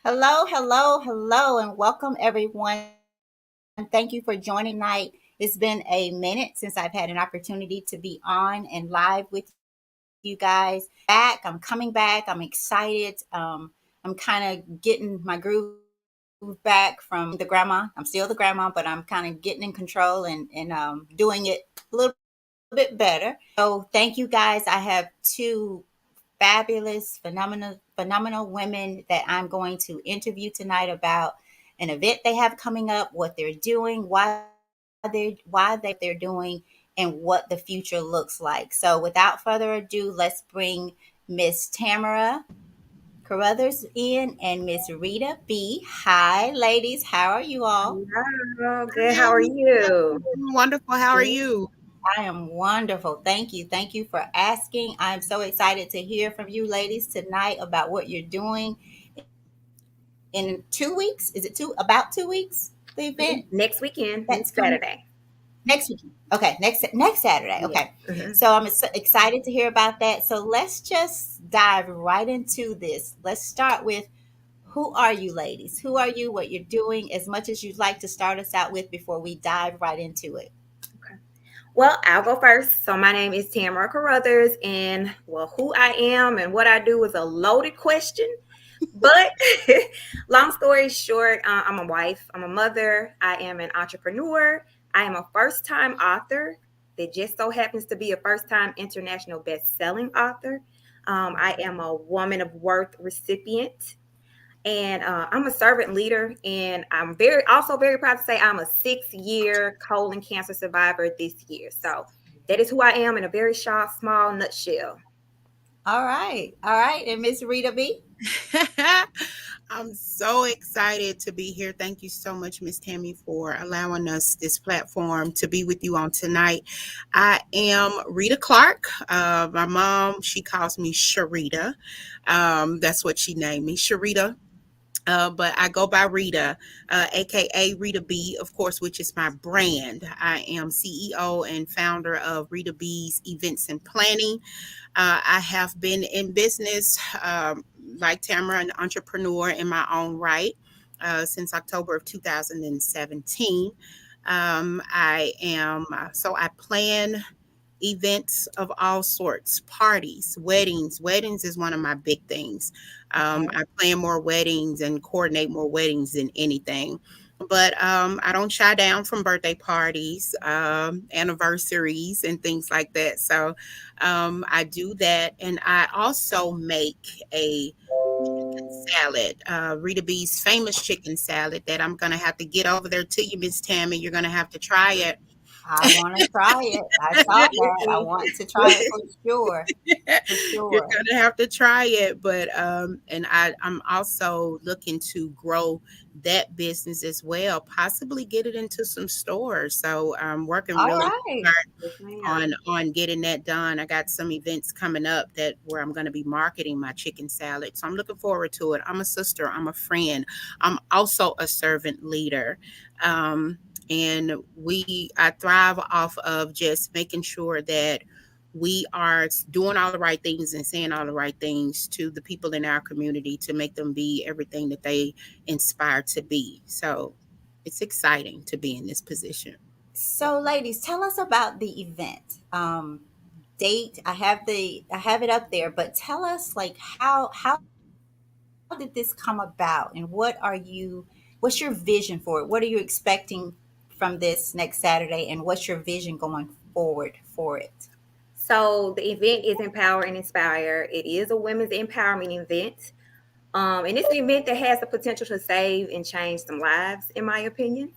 Hello, hello, hello, and welcome everyone. Thank you for joining tonight. It's been a minute since I've had an opportunity to be on and live with you guys. I'm coming back. I'm excited. I'm kind of getting my groove back from the grandma. I'm still the grandma, but I'm kind of getting in control and doing it a little bit better. So thank you guys. I have two fabulous, phenomenal women that I'm going to interview tonight about an event they have coming up, what they're doing, why they're doing, and what the future looks like. So, without further ado, let's bring Miss Tamara Carruthers in and Miss Rita B. Hi, ladies. How are you all? Hello, good. How are you? Wonderful. How are you? I am wonderful. Thank you. Thank you for asking. I'm so excited to hear from you ladies tonight about what you're doing in 2 weeks. Is it about 2 weeks? The event Next weekend, that's next coming Saturday. next week. Okay, next Saturday. Yeah. Okay, so I'm excited to hear about that. So let's just dive right into this. Let's start with who are you, ladies? Who are you? What you're doing? As much as you'd like to start us out with before we dive right into it. Okay. Well, I'll go first. So my name is Tamara Carruthers, and who I am and what I do is a loaded question. But long story short, I'm a wife. I'm a mother. I am an entrepreneur. I am a first-time author that just so happens to be a first-time international best-selling author. I am a Woman of Worth recipient. And I'm a servant leader, and I'm very proud to say I'm a 6-year colon cancer survivor this year. So that is who I am in a very short, small nutshell. All right, and Miss Rita B. I'm so excited to be here. Thank you so much, Miss Tammy, for allowing us this platform to be with you on tonight. I am Rita Clark. My mom, she calls me Sharita. That's what she named me, Sharita. But I go by Rita, aka Rita B, of course, which is my brand. I am CEO and founder of Rita B's Events and Planning. I have been in business, like Tamara, an entrepreneur in my own right, since October of 2017. I plan events of all sorts, parties, weddings. Weddings is one of my big things. Okay. I plan more weddings and coordinate more weddings than anything. But I don't shy down from birthday parties, anniversaries, and things like that. So I do that. And I also make a chicken salad, Rita B's famous chicken salad that I'm going to have to get over there to you, Miss Tammy. You're going to have to try it. I want to try it. I saw that. I Absolutely. want to try it for sure. For You're sure. gonna have to try it, but and I'm also looking to grow that business as well, possibly get it into some stores. So I'm working All really right. hard Yes, ma'am. on getting that done. I got some events coming up that where I'm going to be marketing my chicken salad. So I'm looking forward to it. I'm a sister, I'm a friend. I'm also a servant leader. And I thrive off of just making sure that we are doing all the right things and saying all the right things to the people in our community to make them be everything that they inspire to be. So it's exciting to be in this position. So, ladies, tell us about the event. Date. I have it up there, but tell us like how did this come about, and what's your vision for it? What are you expecting from this next Saturday, and what's your vision going forward for it? So the event is Empower and Inspire. It is a women's empowerment event. And it's an event that has the potential to save and change some lives, in my opinion.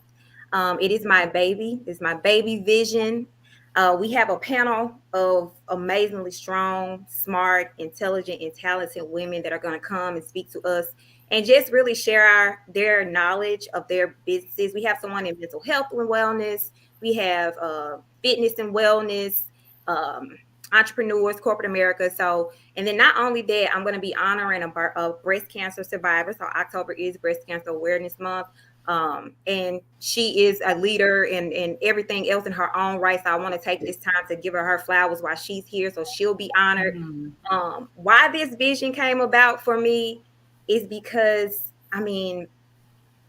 It is my baby. It's my baby vision. We have a panel of amazingly strong, smart, intelligent, and talented women that are going to come and speak to us and just really share their knowledge of their businesses. We have someone in mental health and wellness. We have fitness and wellness, um, entrepreneurs, corporate America. So, and then not only that, I'm going to be honoring a breast cancer survivor. So October is Breast Cancer Awareness Month. And she is a leader in everything else in her own right. So I want to take this time to give her flowers while she's here. So she'll be honored. Mm, Why this vision came about for me is because I mean,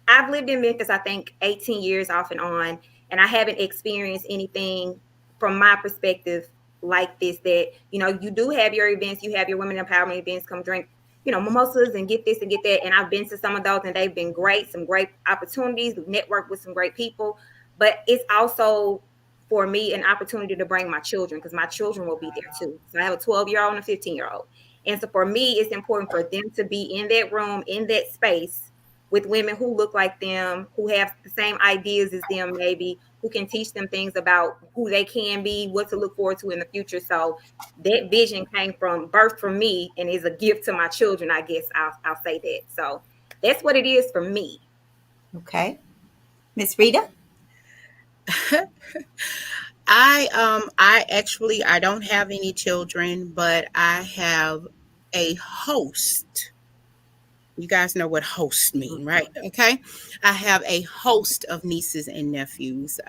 I've lived in Memphis, I think 18 years off and on, and I haven't experienced anything from my perspective like this. That, you do have your events, you have your women empowerment events, come drink, mimosas and get this and get that. And I've been to some of those and they've been great, some great opportunities. We've networked with some great people. But it's also for me an opportunity to bring my children, because my children will be there too. So I have a 12-year-old and a 15-year-old. And so for me, it's important for them to be in that room, in that space, with women who look like them, who have the same ideas as them, maybe, who can teach them things about who they can be, what to look forward to in the future. So that vision came from birth from me and is a gift to my children, I guess I'll say that. So that's what it is for me. Okay. Miss Rita? I don't have any children, but I have a host. You guys know what host mean, right? Okay. I have a host of nieces and nephews,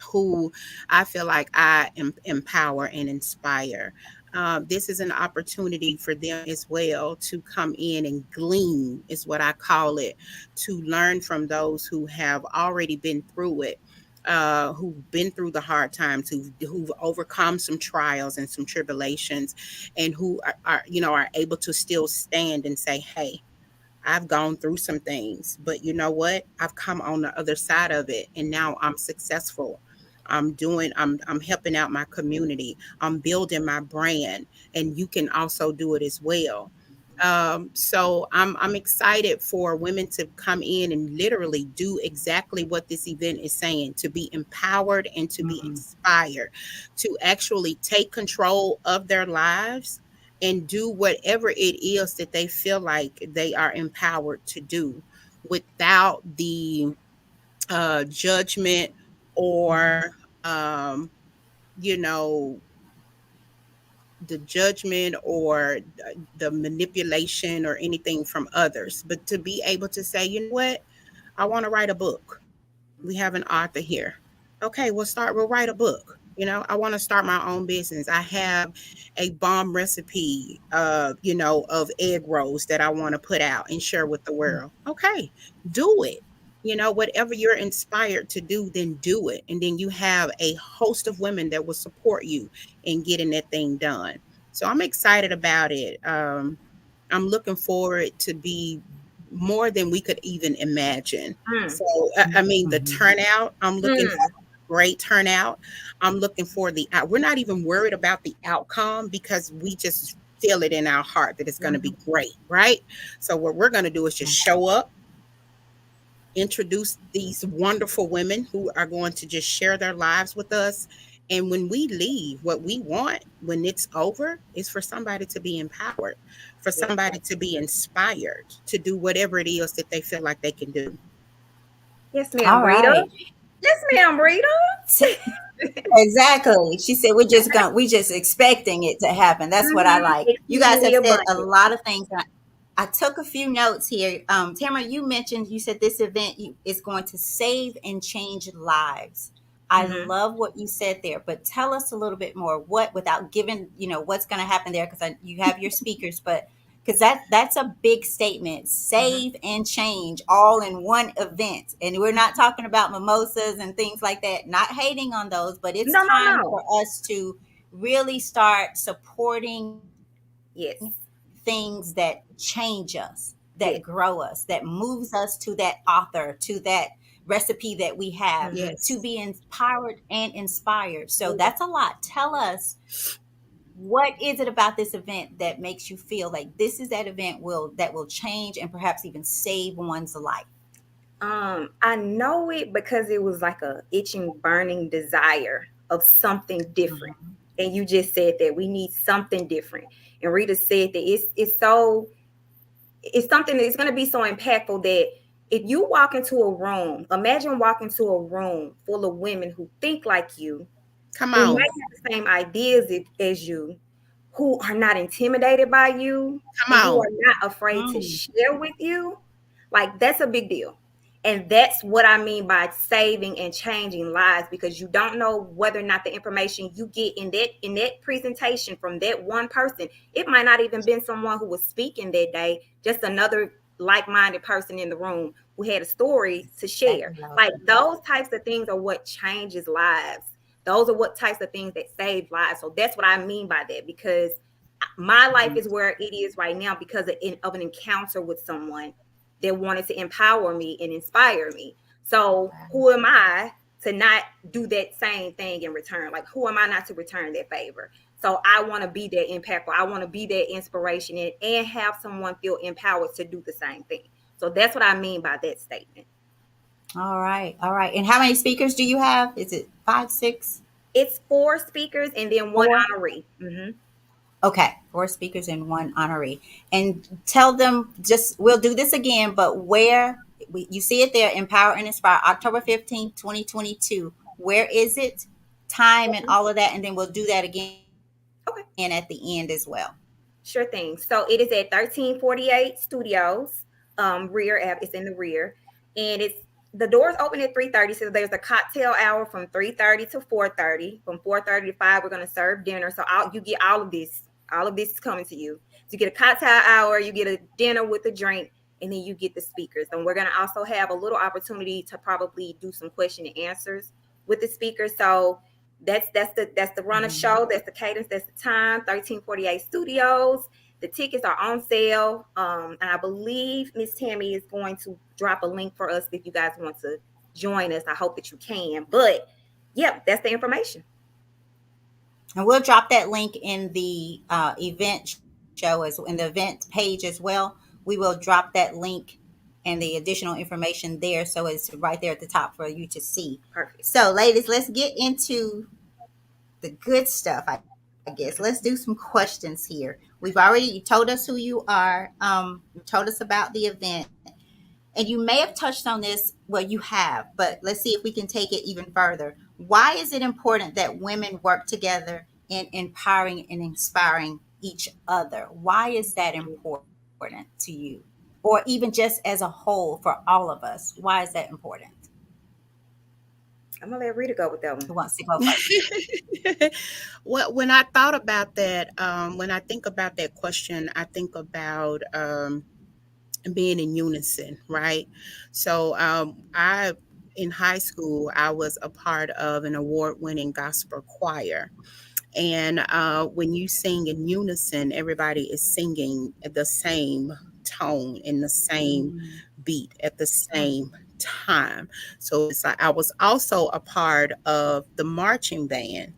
who I feel like I empower and inspire. This is an opportunity for them as well to come in and glean, is what I call it, to learn from those who have already been through it. Who've been through the hard times, who've overcome some trials and some tribulations, and who are able to still stand and say, "Hey, I've gone through some things, but you know what? I've come on the other side of it, and now I'm successful. I'm helping out my community. I'm building my brand, and you can also do it as well." So I'm excited for women to come in and literally do exactly what this event is saying, to be empowered and to be Mm-hmm. inspired, to actually take control of their lives and do whatever it is that they feel like they are empowered to do, without the judgment, or um, you know the judgment, or the manipulation or anything from others, but to be able to say, you know what, I want to write a book. We have an author here. Okay, we'll write a book. I want to start my own business. I have a bomb recipe, of egg rolls that I want to put out and share with the world. Okay, do it. Whatever you're inspired to do, then do it. And then you have a host of women that will support you in getting that thing done. So I'm excited about it. I'm looking forward to be more than we could even imagine. Mm, So, I mean, the Mm-hmm. turnout, I'm looking for mm, great turnout. I'm looking for we're not even worried about the outcome, because we just feel it in our heart that it's going to mhm. be great, right? So what we're going to do is just show up, introduce these wonderful women who are going to just share their lives with us. And when we leave, what we want when it's over is for somebody to be empowered, for Yes. somebody to be inspired to do whatever it is that they feel like they can do. Yes, ma'am, All Rita. right. Yes, ma'am, Rita. Exactly. She said we just expecting it to happen. That's what I Mhm. like. You guys Exceedingly have said a abundant. lot of things. And I took a few notes here. Tamara, you said this event is going to save and change lives. I Mhm. love what you said there, but tell us a little bit more. What, without giving, what's going to happen there, because you have your speakers, but because that's a big statement. Mhm. Save and change all in one event, and we're not talking about mimosas and things like that. Not hating on those, but it's No, no, time no. for us to really start supporting Yes. things that change us, that Yes. grow us, that moves us to that author, to that recipe that we have, Mhm. to Yes. be empowered and inspired. So Yes. that's a lot. Tell us, what is it about this event that makes you feel like this is that event that will change and perhaps even save one's life? I know it because it was like a itching, burning desire of something different. Mhm. And you just said that we need something different. And Rita said that it's something that's going to be so impactful that if you walk into a room, imagine walking to a room full of women who think like you, Come who on. might have the same ideas as you, who are not intimidated by you, Come and who on. are not afraid to Mm. share with you. Like, that's a big deal. And that's what I mean by saving and changing lives, because you don't know whether or not the information you get in that presentation from that one person, it might not even been someone who was speaking that day, just another like-minded person in the room who had a story to share. Exactly. Like those types of things are what changes lives. Those are what types of things that save lives. So that's what I mean by that, because my life is where it is right now because of an encounter with someone that wanted to empower me and inspire me. So who am I to not do that same thing in return? Like, who am I not to return that favor? So I want to be that impactful. I want to be that inspiration and have someone feel empowered to do the same thing. So that's what I mean by that statement. All right. All right. And how many speakers do you have? Is it five, six, It's 4 speakers and then one four? honoree. Mm-hmm. Okay, four speakers and one honoree. And tell them, just we'll do this again, but where you see it there, Empower and Inspire, October 15th, 2022. Where is it? Time and all of that. And then we'll do that again at the end as well. Sure thing. So it is at 1348 Studios, rear app. It's in the rear, and it's the doors open at 3:30. So there's a cocktail hour from 3:30 to 4:30. From 4:30 to 5, we're gonna serve dinner. So you get all of this. All of this is coming to you. So you get a cocktail hour, you get a dinner with a drink, and then you get the speakers. And we're gonna also have a little opportunity to probably do some question and answers with the speakers. So that's the run of show. That's the cadence. That's the time. 1348 Studios. The tickets are on sale. And I believe Miss Tammy is going to drop a link for us if you guys want to join us. I hope that you can. But yeah, that's the information. And we'll drop that link in the event show as in the event page as well. We will drop that link and the additional information there, so it's right there at the top for you to see. Perfect. So, ladies, let's get into the good stuff, I guess. Let's do some questions here. We've already, you told us who you are. You told us about the event, and you may have touched on this. Well, you have, but let's see if we can take it even further. Why is it important that women work together in empowering and inspiring each other? Why is that important to you? Or even just as a whole for all of us? Why is that important? I'm gonna let Rita go with that Who one. wants to go first? Well, when I thought about that, when I think about that question, I think about being in unison, right? So I in high school, I was a part of an award-winning gospel choir. And when you sing in unison, everybody is singing at the same tone in the same Mm, beat at the same time. So it's like I was also a part of the marching band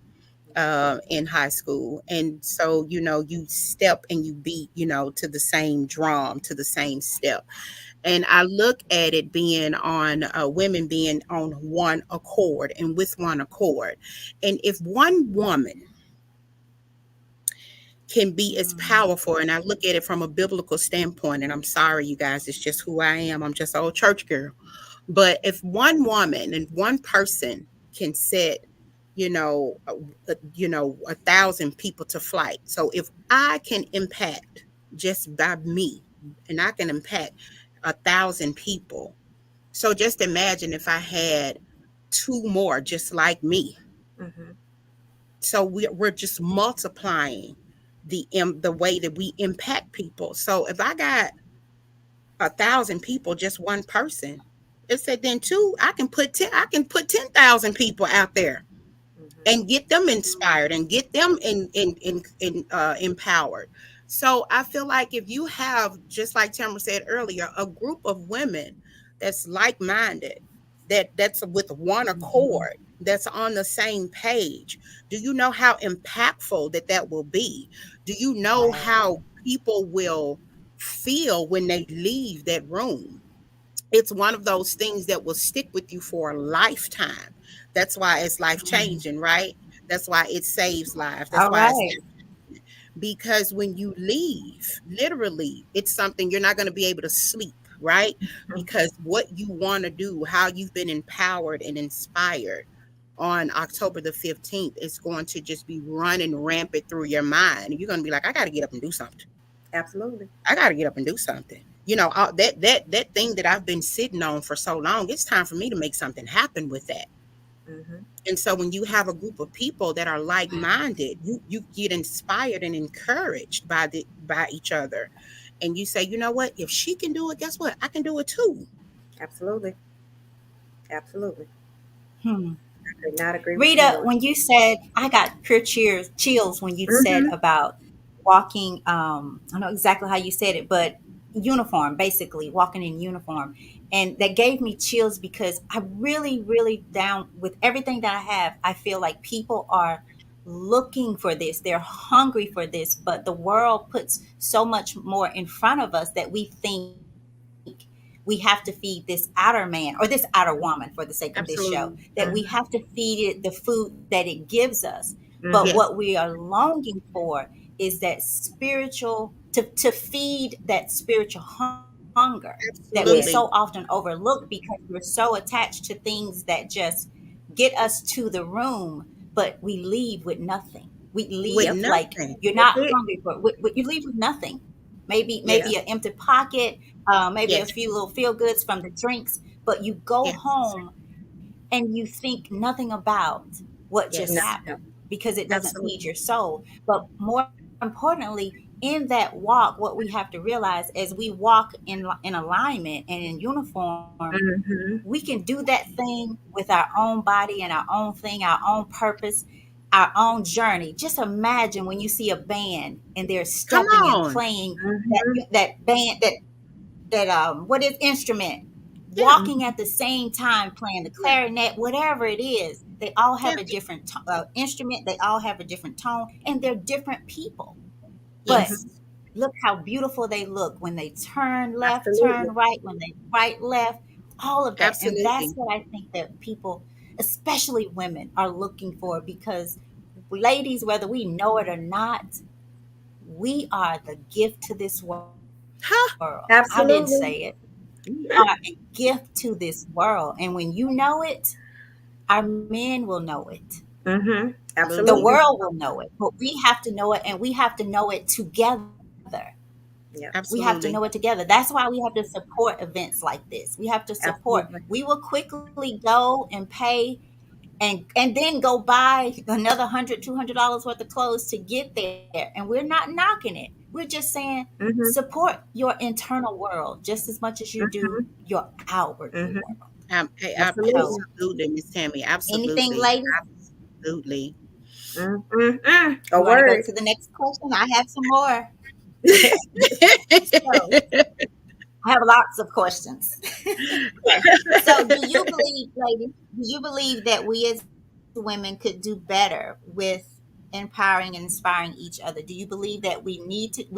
in high school. And so, you step and you beat, to the same drum, to the same step. And I look at it being on women being on one accord and with one accord. And if one woman can be as mm, powerful, and I look at it from a biblical standpoint, and I'm sorry, you guys, it's just who I am. I'm just an old church girl. But if one woman and one person can set, a thousand people to flight. So if I can impact just by me, and I can impact 1,000 people. So just imagine if I had two more just like me. Mm-hmm. So we're just multiplying the way that we impact people. So if I got 1,000 people, just one person, it said then two, I can put 10,000 people out there Mm-hmm. and get them inspired and get them in empowered. So I feel like if you have, just like Tamara said earlier, a group of women that's like-minded, that's with one mhm. accord, that's on the same page, do you know how impactful that will be? Do you know Right. how people will feel when they leave that room? It's one of those things that will stick with you for a lifetime. That's why it's life Mhm. changing, right? That's why it saves lives. That's All why it's right. because when you leave, literally, it's something you're not going to be able to sleep, right? Because what you want to do, how you've been empowered and inspired on October the 15th is going to just be running rampant through your mind. You're going to be like, I got to get up and do something. Absolutely. I got to get up and do something. That thing that I've been sitting on for so long, it's time for me to make something happen with that. Mm-hmm. And so when you have a group of people that are like-minded, you get inspired and encouraged by each other. and you say, you know what, if she can do it, guess what, I can do it too. Absolutely. Absolutely. Hmm. I could not agree with you Rita, more. when you said, I got pure chills when you said Mm-hmm. about walking. I know exactly how you said it, but uniform, basically walking in uniform, and that gave me chills because I really, really down with everything that I have. I feel like people are looking for this. They're hungry for this, but the world puts so much more in front of us that we think we have to feed this outer man or this outer woman for the sake of this show, that Absolutely. we have to feed it the food that it gives us. But what Mm-hmm. Yes, we are longing for is that spiritual, to feed that spiritual hunger that we so Yes. often absolutely. overlook because we're so attached to things that just get us to the room, but we leave with nothing. We leave With Yep. like nothing. you're That's not it. hungry for. You leave with nothing. Yeah. Maybe an empty pocket, maybe a Yes, few little feel goods from the drinks, but you go yes, home and you think nothing about what just No. yes, happened No. because it doesn't feed your absolutely. soul. But more importantly, in that walk, what we have to realize as we walk in alignment and in uniform, we can Mm-hmm. do that thing with our own body and our own thing, our own purpose, our own journey. Just imagine when you see a band and they're Come stepping and on. playing Mm-hmm. that band that what is instrument, Yeah, walking at the same time playing the yeah, clarinet, whatever it is. They all have a yeah, different instrument, they all have a different tone, and they're different people. But yes, Mm-hmm. look how beautiful they look when they turn left, Absolutely. turn right, when they right, left, all of that. And that's absolutely. what I think that people, especially women, are looking for because, ladies, whether we know it or not, we are the gift to this world. I didn't say it. Absolutely. We are a gift to this world. And when you know it, our men will know it. Mm-hmm. The world Absolutely. Absolutely. will know it. But we have to know it, and we have to know it together. We Yeah. have to know it Absolutely. together. That's why we have to support events like this. We have to support. Absolutely. We will quickly go and pay and then go buy another $100-$200 worth of clothes to get there, and we're not knocking it. We're just saying Mm-hmm. support your internal world just as much as you do Mm-hmm. your outwardly Mm-hmm. world. So Absolutely. Absolutely, Miss Tammy. anything, Absolutely. ladies? Absolutely. Mm-hmm. A You want to go word. to the next question? I have some more. So I have lots of questions. So, do you believe, ladies, do you believe that we as women could do better with empowering and inspiring each other? Do you believe that we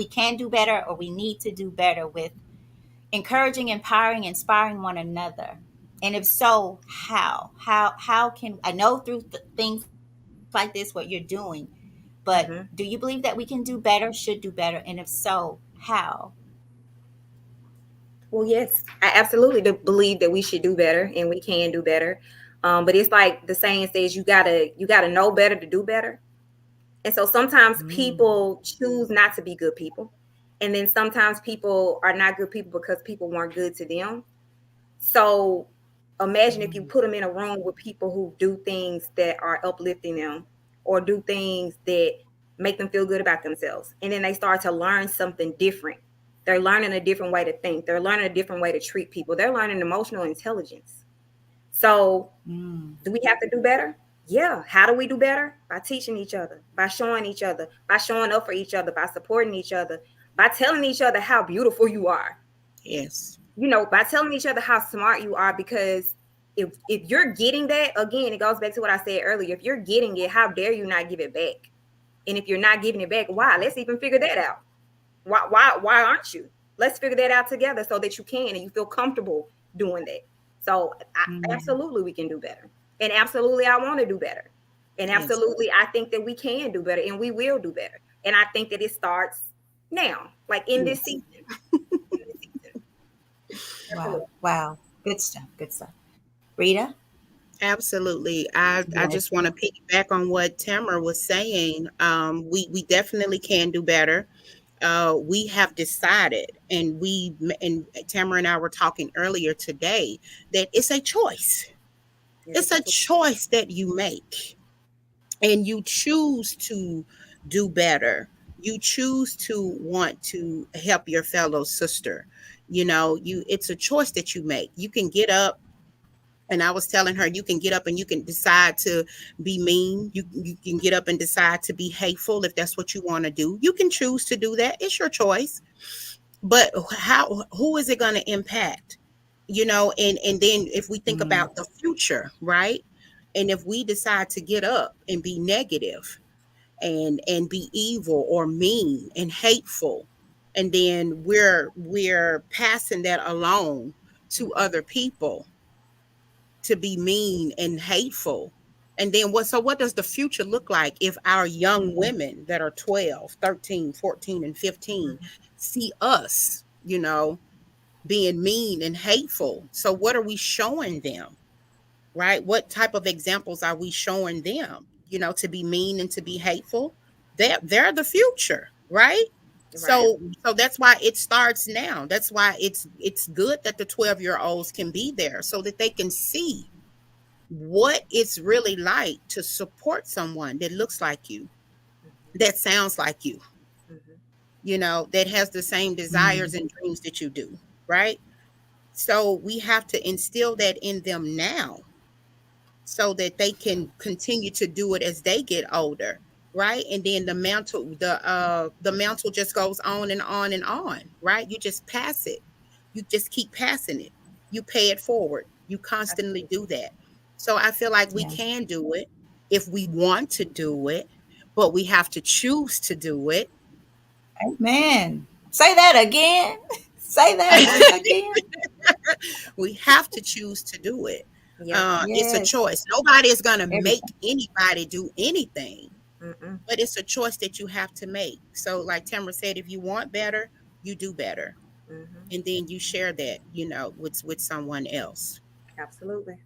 can do better, or we need to do better with encouraging, empowering, inspiring one another? And if so, how can I know through things like this what you're doing? But do you Mm-hmm. believe that we can do better, should do better, and if so, how? Well, yes, I absolutely do believe that we should do better and we can do better. But it's like the saying says, you gotta know better to do better. And so sometimes Mm, people choose not to be good people, and then sometimes people are not good people because people weren't good to them. So imagine if you mm, put them in a room with people who do things that are uplifting them or do things that make them feel good about themselves. And then they start to learn something different. They're learning a different way to think. They're learning a different way to treat people. They're learning emotional intelligence. So, mm, do we have to do better? Yeah. How do we do better? By teaching each other, by showing each other, by showing up for each other, by supporting each other, by telling each other how beautiful you are, Yes. by telling each other how smart you are. Because if you're getting that, again, it goes back to what I said earlier. If you're getting it, how dare you not give it back? And if you're not giving it back, why? Let's even figure that out. Why aren't you? Let's figure that out together so that you can and you feel comfortable doing that. So mm. absolutely we can do better. And absolutely I want to do better. And Yes. absolutely I think that we can do better and we will do better. And I think that it starts now, like in this Yes. season. In this season. Wow, Absolutely. wow, good stuff, good stuff. Rita, Absolutely. I you want just want to piggyback on what Tamara was saying. We definitely can do better. We have decided, and Tamara and I were talking earlier today, that it's a choice. Yes, It's a absolutely. choice that you make, and you choose to do better. You choose to want to help your fellow sister. It's a choice that you make. You can get up, and I was telling her, you can get up and you can decide to be mean. You can get up and decide to be hateful if that's what you want to do. You can choose to do that. It's your choice. But who is it going to impact? And then if we think Mm. about the future, right? And if we decide to get up and be negative and be evil or mean and hateful, and then we're passing that along to Mhm. other people to be mean and hateful. And then what does the future look like if our young women that are 12, 13, 14, and 15 Mhm. see us, being mean and hateful? So what are we showing them? Right? What type of examples are we showing them? To be mean and to be hateful. They're the future, right? Right. So that's why it starts now. That's why it's good that the 12-year-olds can be there so that they can see what it's really like to support someone that looks like you, Mhm. that sounds like you, Mhm. that has the same desires Mm. and dreams that you do, right? So we have to instill that in them now so that they can continue to do it as they get older, right? And then the mantle just goes on and on and on, right? You just pass it. You just keep passing it. You pay it forward. You constantly do Absolutely. that. So I feel like we Yeah. can do it if we want to do it, but we have to choose to do it. Amen. Say that again. Say that again. We have to choose to do it. Yeah. It's a Yes. choice. Nobody is going to make Everything. anybody do anything, Mm-mm. but it's a choice that you have to make. So, like Tamara said, if you want better, you do better, Mhm. and then you share that, with someone else. Absolutely.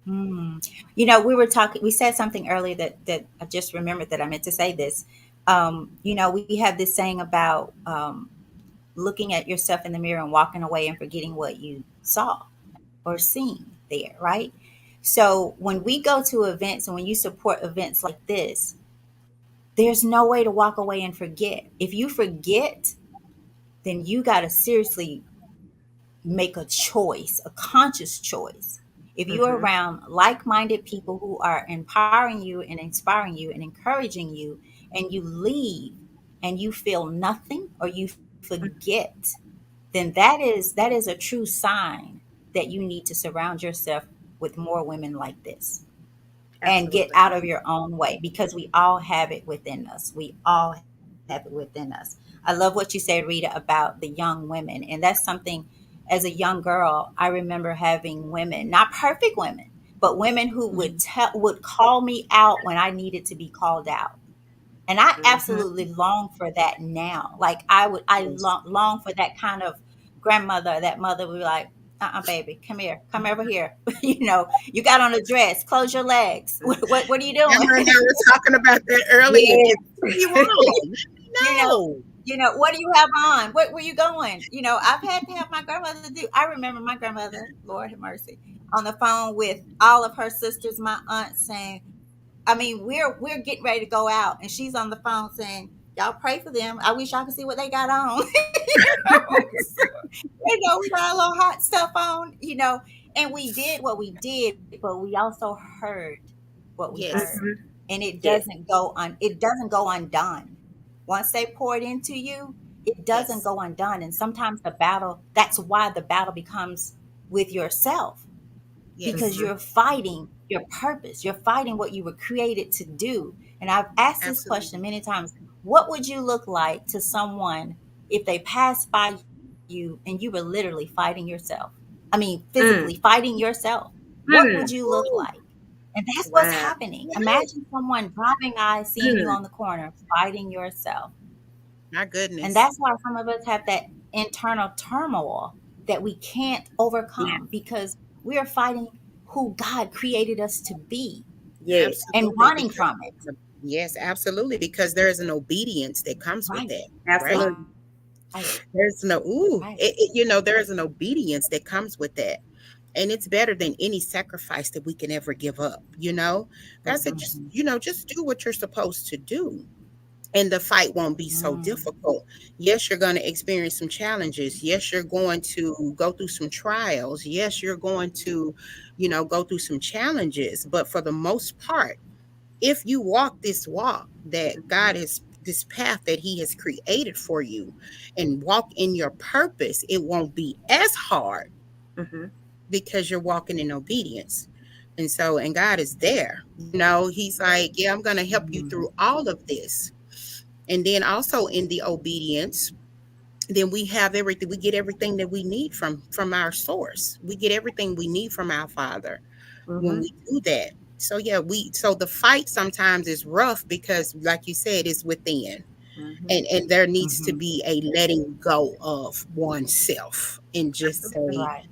Mm. We were talking. We said something earlier that I just remembered that I meant to say this. We have this saying about looking at yourself in the mirror and walking away and forgetting what you saw or seen there, right? So when we go to events and when you support events like this, there's no way to walk away and forget. If you forget, then you got to seriously make a choice, a conscious choice. If you're Mhm. around like minded people who are empowering you and inspiring you and encouraging you, and you leave and you feel nothing or you forget, then that is a true sign that you need to surround yourself with more women like this and get Absolutely. out of your own way, because we all have it within us. We all have it within us. I love what you said, Rita, about the young women. And that's something, as a young girl, I remember having women, not perfect women, but women who Mhm. would call me out when I needed to be called out. And I Mhm. absolutely long for that now. Like I Yes. long for that kind of grandmother. That mother would be like, baby, come here, come over here. You got on a dress, close your legs. What are you doing? Tamara and I were talking about that earlier. Yes. Get me wrong. you know, No. what do you have on? Where you going? I've had to have my grandmother do. I remember my grandmother, Lord have mercy, on the phone with all of her sisters, my aunts, saying, I mean, we're getting ready to go out, and she's on the phone saying, "Y'all pray for them. I wish y'all could see what they got on." So, we got a little hot stuff on, and we did what we did, but we also heard what we heard, Yes. Mhm. and it Yes. doesn't go on. It doesn't go undone. Once they pour it into you, it doesn't Yes. go undone. And sometimes the battle. That's why the battle becomes with yourself, because Yes. Mhm. you're fighting your purpose. You're fighting what you were created to do. And I've asked this question Absolutely. many times. What would you look like to someone if they passed by you and you were literally fighting yourself? I mean, physically Mm. fighting yourself. What would you Mm. look like? Ooh. And that's what's Wow. happening. Yes. Imagine someone driving by, seeing you Mm. on the corner, fighting yourself. My And goodness. that's why some of us have that internal turmoil that we can't Yeah. overcome, because we are fighting who God created us to be Yes. and Absolutely. running Because from it. yes, absolutely. Because there is an obedience that comes with Right, that, right? Absolutely. right, There's no right. there is an obedience that comes with that. And it's better than any sacrifice that we can ever give up. God said, Mhm. just, Mhm. just do what you're supposed to do. and the fight won't be so Mm. difficult. Yes, you're going to experience some challenges. Yes, you're going to go through some trials. Yes, you're going to, go through some challenges. But for the most part, if you walk this walk that God has, this path that He has created for you, and walk in your purpose, it won't be as hard Mm-hmm. because you're walking in obedience. And so, and God is there. He's like, yeah, I'm going to help you through Mm. all of this. And then also in the obedience, then we have everything, we get everything that we need from our source. We get everything we need from our Father when Mm-hmm. we do that. So yeah, so the fight sometimes is rough because, like you said, it's within. Mm-hmm. And there needs to Mm-hmm. be a letting go of oneself, and just Absolutely. say, Right.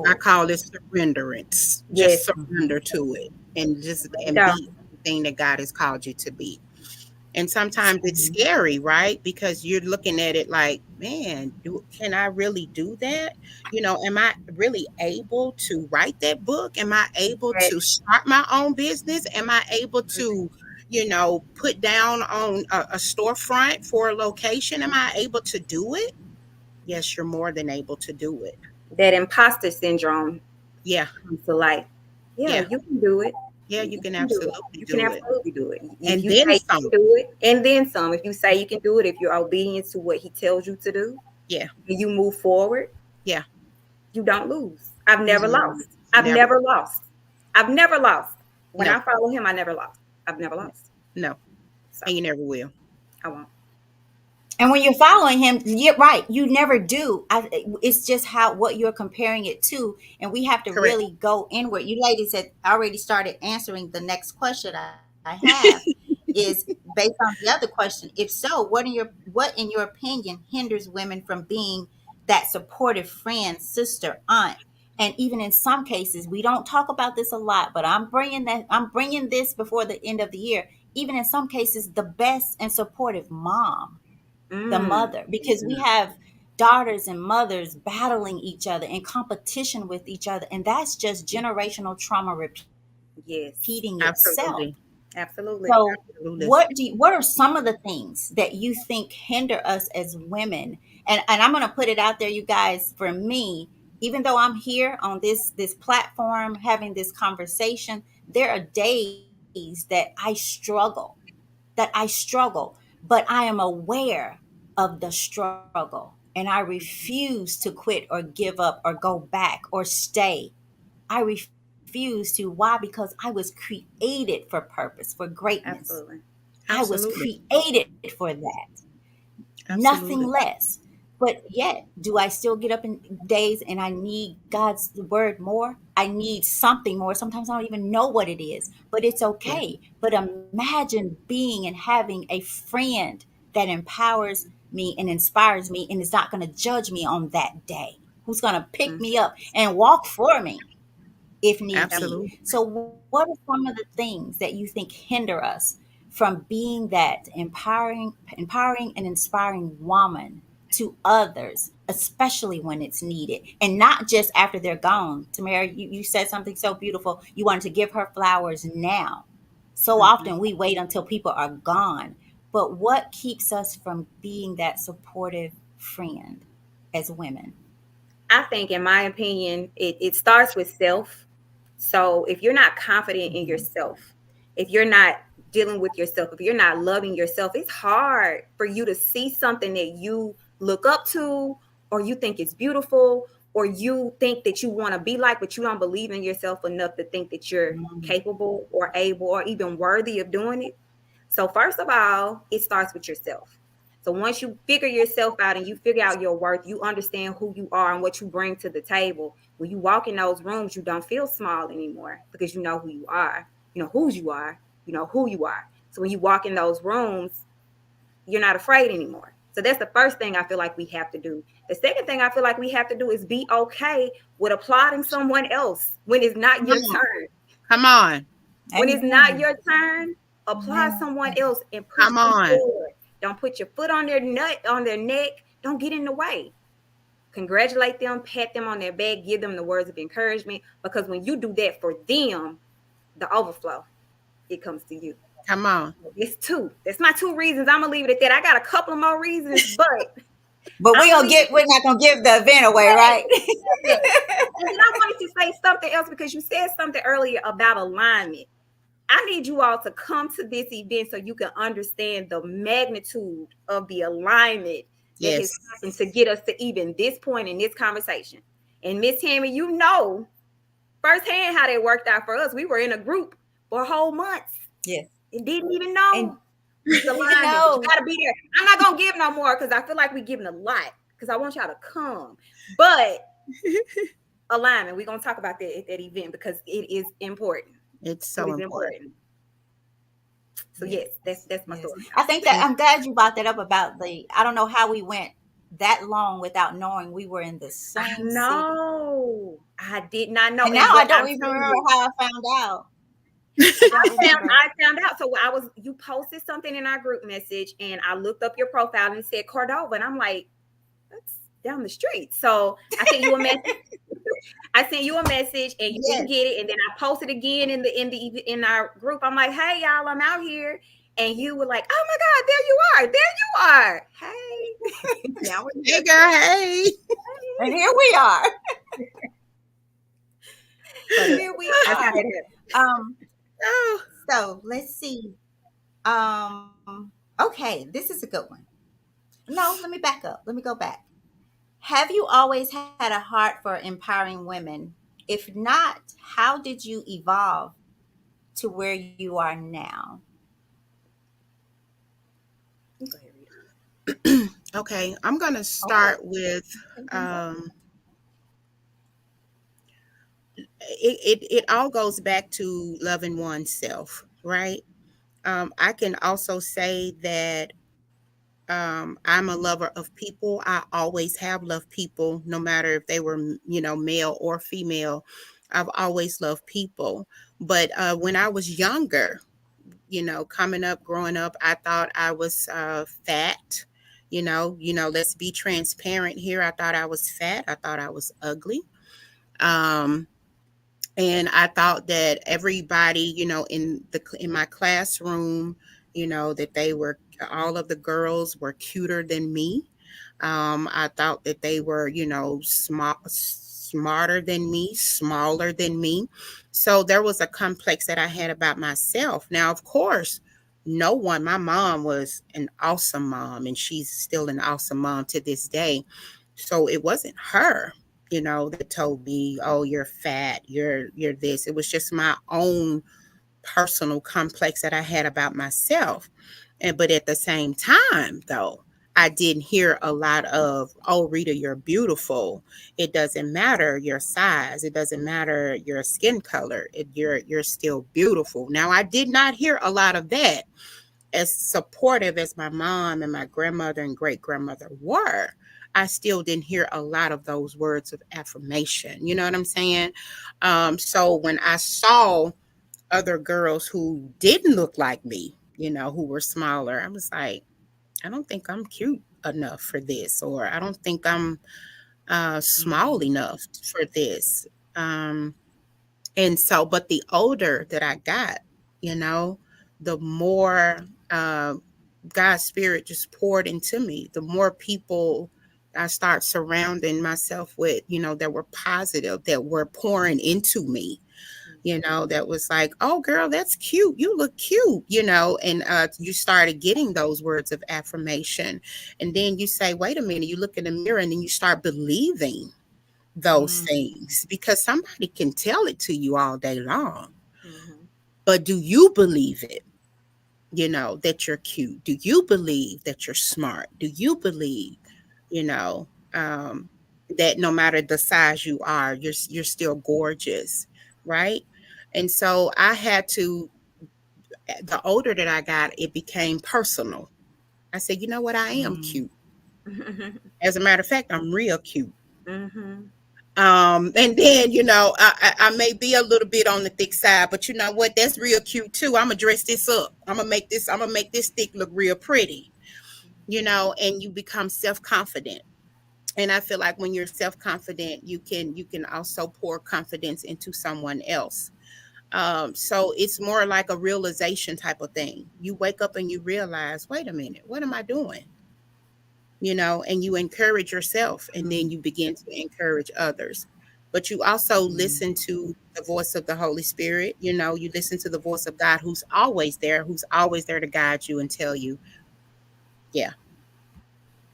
I Oh. call it surrenderance. Just Yes. surrender Mm-hmm. to it, Let it and go. be everything that God has called you to be. And sometimes it's Mm-hmm. scary, right? Because you're looking at it like, man, can I really do that? Am I really able to write that book? Am I able Yes. to start my own business? Am I able to, put down on a storefront for a location? Am I able to do it? Yes, you're more than able to do it. That imposter syndrome Yeah, comes to light. Yeah, yeah, you can do it. yeah, you You can can do it. absolutely You can do it. absolutely do it. If And you then say you some. can do it, and then some. If you say you can do it, if you're obedient to what he tells you to do, Yeah, and you move forward, yeah, you don't lose. I've never no, lost. I've never. never lost. I've never lost. When No, I follow him, I never lost. I've never lost. no, So and you never will. I won't. And when you're following him, you're right. You never do. It's just how what you're comparing it to, and we have to Correct. really go inward. You ladies had already started answering the next question I have is based on the other question. If so, what in your opinion hinders women from being that supportive friend, sister, aunt? And even in some cases, we don't talk about this a lot, but I'm bringing this before the end of the year. Even in some cases, the best and supportive mom, the Mm, mother, because we have daughters and mothers battling each other in competition with each other, and that's just generational trauma repeating itself. yes, Absolutely. So absolutely. Absolutely. what are some of the things that you think hinder us as women? And I'm going to put it out there, you guys. For me, even though I'm here on this platform having this conversation, there are days that I struggle, but I am aware of the struggle, and I refuse to quit or give up or go back or stay. I refuse to. Why? Because I was created for purpose, for greatness. Absolutely. I was Absolutely. created for that, nothing Absolutely. less. But yet, do I still get up in days and I need God's word more? I need something more. Sometimes I don't even know what it is, but it's Yeah. okay. But imagine being and having a friend that empowers me and inspires me and is not going to judge me on that day, who's going to pick Mm, me up and walk for me if need be. Absolutely. So, what are some of the things that you think hinder us from being that empowering and inspiring woman to others, especially when it's needed, and not just after they're gone? Tamara, you said something so beautiful. You wanted to give her flowers now. So mhm. often we wait until people are gone. But what keeps us from being that supportive friend as women? I think, in my opinion, it starts with self. So if you're not confident in Mhm. yourself, if you're not dealing with yourself, if you're not loving yourself, it's hard for you to see something that you look up to, or you think it's beautiful, or you think that you want to be like, but you don't believe in yourself enough to think that you're Mm. capable or able or even worthy of doing it. So, first of all, it starts with yourself. So once you figure yourself out and you figure out your worth, you understand who you are and what you bring to the table. When you walk in those rooms, you don't feel small anymore because you know who you are. You know whose you are. You know who you are. So when you walk in those rooms, you're not afraid anymore. So that's the first thing I feel like we have to do. The second thing I feel like we have to do is be okay with applauding someone else when it's not Come your on. turn. Come on. When it's not Amen. your turn, apply Amen. someone else and push Come them on. forward. Don't put your foot on their neck. Don't get in the way. Congratulate them, pat them on their back, give them the words of encouragement. Because when you do that for them, the overflow, it comes to you. Come on. It's two. That's my two reasons. I'm gonna leave it at that. I got a couple of more reasons, but But I'm gonna leave it we're not gonna give the event away, right. right? Yeah. And then I wanted to say something else because you said something earlier about alignment. I need you all to come to this event so you can understand the magnitude of the alignment that has Yes. happened to get us to even this point in this conversation. And Miss Tammy, you know firsthand how that worked out for us. We were in a group for whole months Yes. and didn't even And know the you alignment. But you know, got to be there. I'm not gonna give no more because I feel like we're giving a lot because I want y'all to come. But alignment, we're gonna talk about that at that event because it is important. It's It so is important. important. So yes, yes, that's my yes. story. I think that I'm glad you brought that up about the. I don't know how we went that long without knowing we were in the I same city, know. I did not know. and now And I but don't I'm even telling remember you, how I found out. I don't remember. I found out. So I was you posted something in our group message and I looked up your profile and it said Cordova. And I'm like, that's down the street. So I sent you a message. I sent you a message and you didn't Yes, get it. And then I posted again in our group. I'm like, hey y'all, I'm out here. And you were like, oh my God, there you are. There you are. Hey. Now we're Hey, here. girl. Hey. and here we are. But Here we that's how are. that happened. Um. Oh. So let's see. Okay, this is a good one. No, let me back up. Let me go back. Have you always had a heart for empowering women? If not, how did you evolve to where you are now? Go ahead, Rita. Okay. I'm going to Okay. start with Okay, then go. um, it all goes back to loving oneself, right? I can also say that I'm a lover of people. I always have loved people, no matter if they were, male or female. I've always loved people. But when I was younger, coming up, growing up, I thought I was fat. Let's be transparent here. I thought I was fat. I thought I was ugly. Um, and I thought that everybody, in my classroom, that they were all of the girls were cuter than me. I thought that they were, smarter than me, smaller than me. So there was a complex that I had about myself. Now, of course, no one, my mom was an awesome mom, and she's still an awesome mom to this day. So it wasn't her, that told me, "Oh, you're fat, you're this." It was just my own personal complex that I had about myself. And but at the same time, though, I didn't hear a lot of, "Oh, Rita, you're beautiful. It doesn't matter your size. It doesn't matter your skin color. You're still beautiful." Now, I did not hear a lot of that. As supportive as my mom and my grandmother and great grandmother were, I still didn't hear a lot of those words of affirmation. You know what I'm saying? So when I saw other girls who didn't look like me, who were smaller, I was like, I don't think I'm cute enough for this, or I don't think I'm small Mhm. enough for this. Um, and so, but the older that I got, you know, the more God's spirit just poured into me, the more people I start surrounding myself with, that were positive, that were pouring into me, that was like, "Oh, girl, that's cute. You look cute," and you started getting those words of affirmation. And then you say, "Wait a minute," you look in the mirror and then you start believing those Mhm. things, because somebody can tell it to you all day long. Mm-hmm. But do you believe it? That you're cute? Do you believe that you're smart? Do you believe, you know, um, that no matter the size you are, you're still gorgeous, right? And so I had to. The older that I got, it became personal. I said, you know what? I am Mhm. cute. As a matter of fact, I'm real cute. Mm-hmm. And then, I may be a little bit on the thick side, but you know what? That's real cute too. I'm gonna dress this up. I'm gonna make this thick look real pretty, and you become self-confident. And I feel like when you're self-confident, you can also pour confidence into someone else. So it's more like a realization type of thing. You wake up and you realize, wait a minute, what am I doing? And you encourage yourself, and then you begin to encourage others. But you also listen to the voice of the Holy Spirit. You listen to the voice of God, who's always there to guide you and tell you, yeah,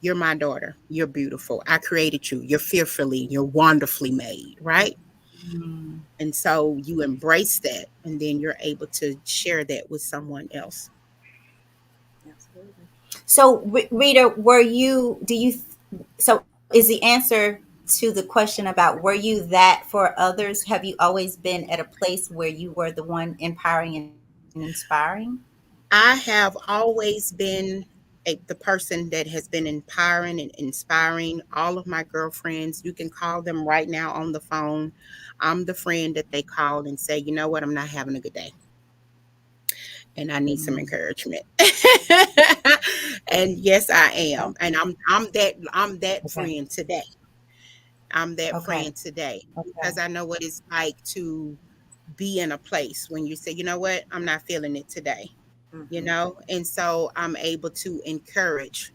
you're my daughter. You're beautiful. I created you. You're wonderfully made, right? Mm. And so you embrace that, and then you're able to share that with someone else. Absolutely. So, Rita, so is the answer to the question about were you that for others? Have you always been at a place where you were the one empowering and inspiring? I have always been the person that has been empowering and inspiring all of my girlfriends. You can call them right now on the phone. I'm the friend that they call and say, you know what, I'm not having a good day and I need some Mm. encouragement. And yes, I am. And I'm that Okay. friend today. I'm that Okay. friend today Okay. because I know what it's like to be in a place when you say, you know what, I'm not feeling it today. Mm-hmm. And so I'm able to encourage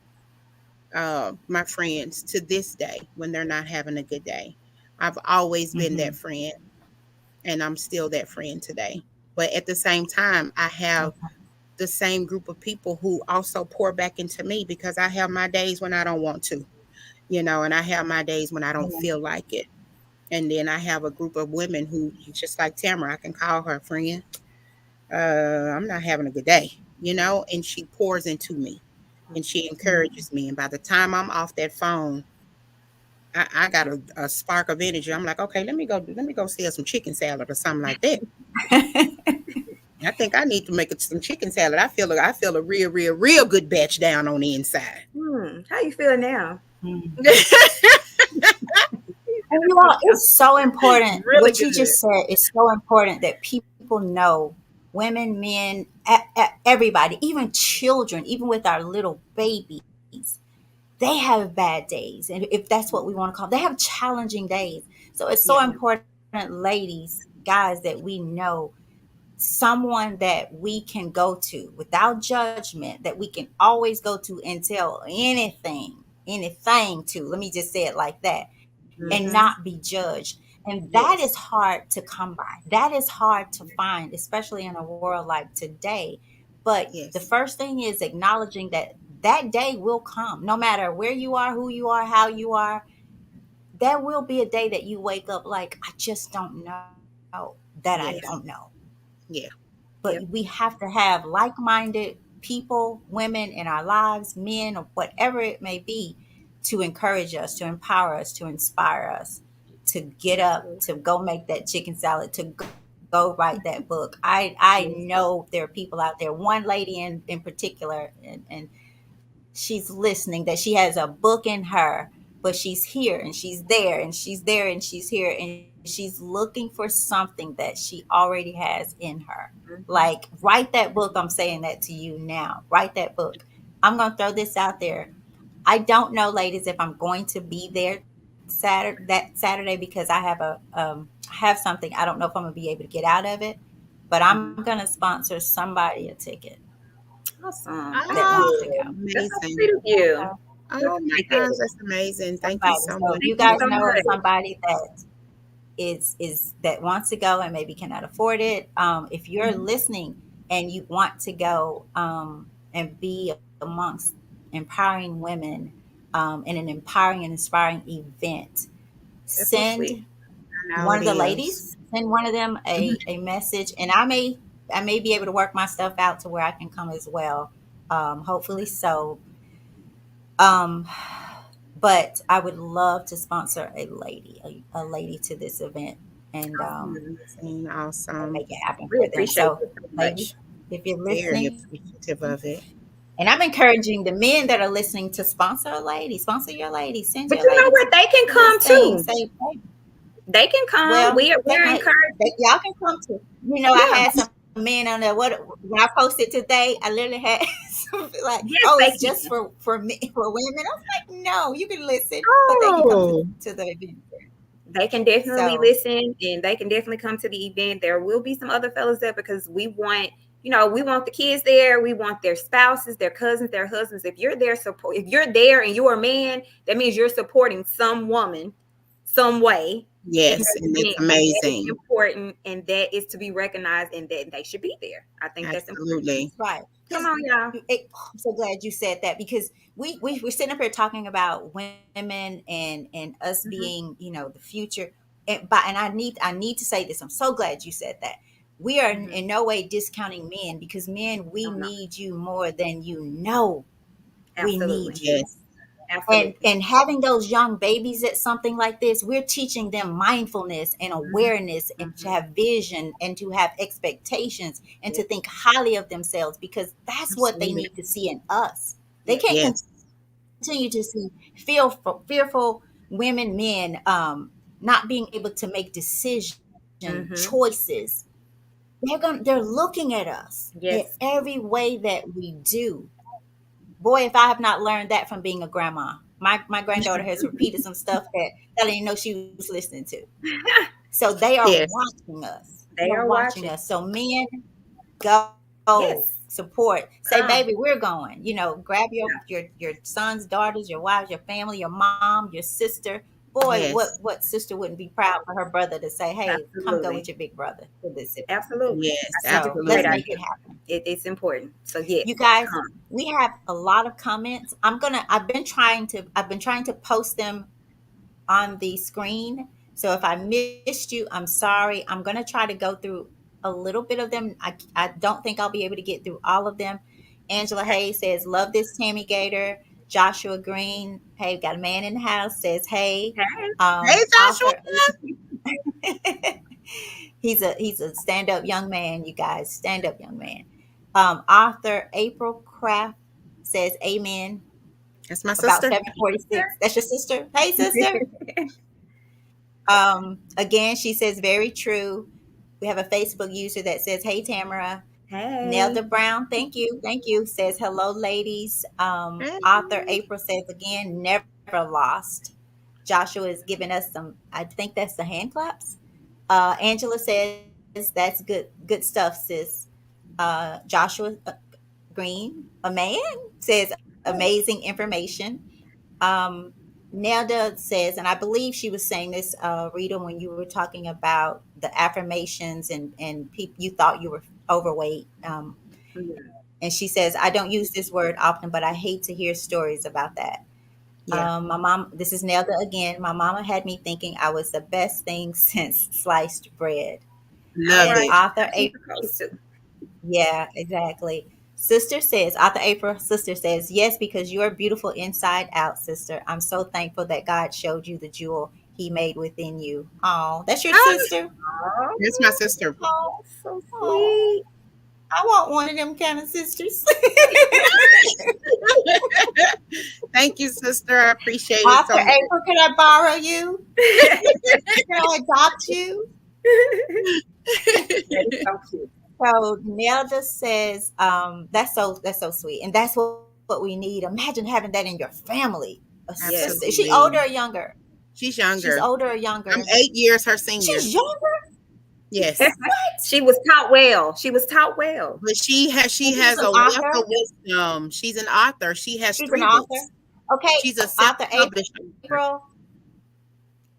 my friends to this day when they're not having a good day. I've always been Mm-hmm. that friend, and I'm still that friend today. But at the same time, I have Okay. the same group of people who also pour back into me because I have my days when I don't want to, and I have my days when I don't Yeah. feel like it. And then I have a group of women who, just like Tamara, I can call her friend. I'm not having a good day, and she pours into me and she Mm. encourages me. And by the time I'm off that phone, I got a spark of energy. I'm like, okay, let me go sell some chicken salad or something like that. I think I need to make some chicken salad. I feel a real, real, real good batch down on the inside. How you feel now? Mm. You And feeling you all, some it's so important. really What you good. just said is so important that people know, women, men, everybody, even children, even with our little babies, they have bad days. And if that's what we want to call, they have challenging days. So it's so Yeah, important, ladies, guys, that we know someone that we can go to without judgment, that we can always go to and tell anything to. Let me just say it like that, and not Mm-hmm. be judged. And that is Yes. hard to come by. That is hard to find, especially in a world like today. But the yes, first thing is acknowledging that that day will come, no matter where you are, who you are, how you are. There will be a day that you wake up like, I just don't know that I don't know. yes, yeah, But we Yep. have to have like-minded people, women in our lives, men, or whatever it may be, to encourage us, to empower us, to inspire us, to get up, Absolutely. to go make that chicken salad, to go write that book. I Yes. know there are people out there. One lady in particular, and she's listening, that she has a book in her, but she's here and she's there and she's there and she's here, and she's looking for something that she already has in her. Mm-hmm. Like, write that book. I'm saying that to you now. Write that book. I'm going to throw this out there. I don't know, ladies, if I'm going to be there Saturday because I have I have something. I don't know if I'm gonna be able to get out of it, but I'm Mm-hmm. gonna sponsor somebody a ticket Awesome. that That's wants to oh, go. good. That's so amazing. sweet of you. Oh Let's my take gosh, it. that's amazing. Thank you Somebody. so So if much. you Thank you guys so know of much. somebody that is that wants to go and maybe cannot afford it, if you're Mhm. listening and you want to go and be amongst empowering women in an empowering and inspiring event, That's so send sweet. I know one it of the is. ladies, send one of them a message, and I may be able to work my stuff out to where I can come as well. Hopefully so. Um, but I would love to sponsor a lady to this event, and Amazing, and awesome. make it happen We for them. appreciate So, you so ladies, much. if you're Very listening, appreciative of it. and I'm encouraging the men that are listening to sponsor a lady, sponsor your lady, send But your you know lady what? They can to this come thing. too. Say, hey, They can come. well, that We're might encouraged. y'all can come to. I Yeah. had some men on there. What when I posted today, I literally had some like, oh, Yes, it's they just can. for me for women. I was like, no, you can listen, but they can come to Oh, the event. They can definitely So listen and they can definitely come to the event. There will be some other fellas there because we want, we want the kids there. We want their spouses, their cousins, their husbands. If you're there, if you're there and you're a man, that means you're supporting some woman, some way in Yes, that and it's event. And that is amazing. important and that is to be recognized and that they should be there. I think that's important. Absolutely. right. Come Because on, y'all. I'm so glad you said that because we're sitting up here talking about women and us Mm-hmm. being, the future. And I need to say this. I'm so glad you said that. We are Mm-hmm. in no way discounting men because men, we No, no. need you more than you know. We need Absolutely. you. Yes. Absolutely. And having those young babies at something like this, we're teaching them mindfulness and Mm-hmm. awareness and to Mm-hmm. have vision and to have expectations and to Yes. think highly of themselves because that's what they Absolutely. need to see in us. They Yes. can't Yes. continue to see fearful women, men, not being able to make Mm-hmm. choices. They're looking at us at Yes. every way that we do. Boy, if I have not learned that from being a grandma. My granddaughter has repeated some stuff that I didn't know she was listening to. So they are Yes. watching us. They are They are watching watching. us. So men, go Yes. support. Say, Come. baby, we're going. Grab your sons, daughters, your wives, your family, your mom, your sister. Boy, Yes. what sister wouldn't be proud for her brother to say, "Hey, come go with Absolutely. your big brother to this event." Absolutely. Yes. I think it's So a let's great Absolutely. make idea. it happen. It's important. So yes, You guys, come. we have a lot of comments. I've been trying to post them on the screen. So if I missed you, I'm sorry. I'm going to try to go through a little bit of them. I don't think I'll be able to get through all of them. Angela Okay. Hayes says, love this Tammy Gator. Joshua Green, hey, got a man in the house, says, hey. Hey. Hey, Joshua. Author, he's a stand-up young man, you guys, stand-up young man. Author April Craft says, amen. That's my About sister. 746. That's your sister. Hey, sister. Again, she says, very true. We have a Facebook user that says, hey, Tamara. Hey. Nelda Brown, thank you. Thank you. Says, hello, ladies. Hey. Author April says, again, never lost. Joshua is giving us some, I think that's the hand claps. Angela says, that's good stuff, sis. Joshua Green, a man, says, amazing information. Um, Nelda says, and I believe she was saying this, Rita, when you were talking about the affirmations and people you thought you were overweight. Yeah. And she says, I don't use this word often, but I hate to hear stories about that. Yeah. My mom, this is Nelda again. My mama had me thinking I was the best thing since sliced bread. All Love And right. it. author She's April, supposed to. yeah, exactly. Author April, sister says, yes, because you are beautiful inside out, sister. I'm so thankful that God showed you the jewel he made within you. Oh, that's your Ah, sister? that's my Oh, sister. Oh, so oh, sweet. I want one of them kind of sisters. Thank you, sister. I appreciate it so Author much. April, can I borrow you? Can I adopt you? That is so cute. So Nelda says, that's so sweet, and that's what we need. Imagine having that in your family. A sister. Is Yes. she older or Absolutely. younger? She's She's younger. older or younger? I'm 8 years her She's senior. younger. Yes. What? She was taught well. She was taught well. But she has And she she's has an a wealth author. of wisdom. She's an author. She has She's an 3 books. author. Okay, She's a author self-published author. April.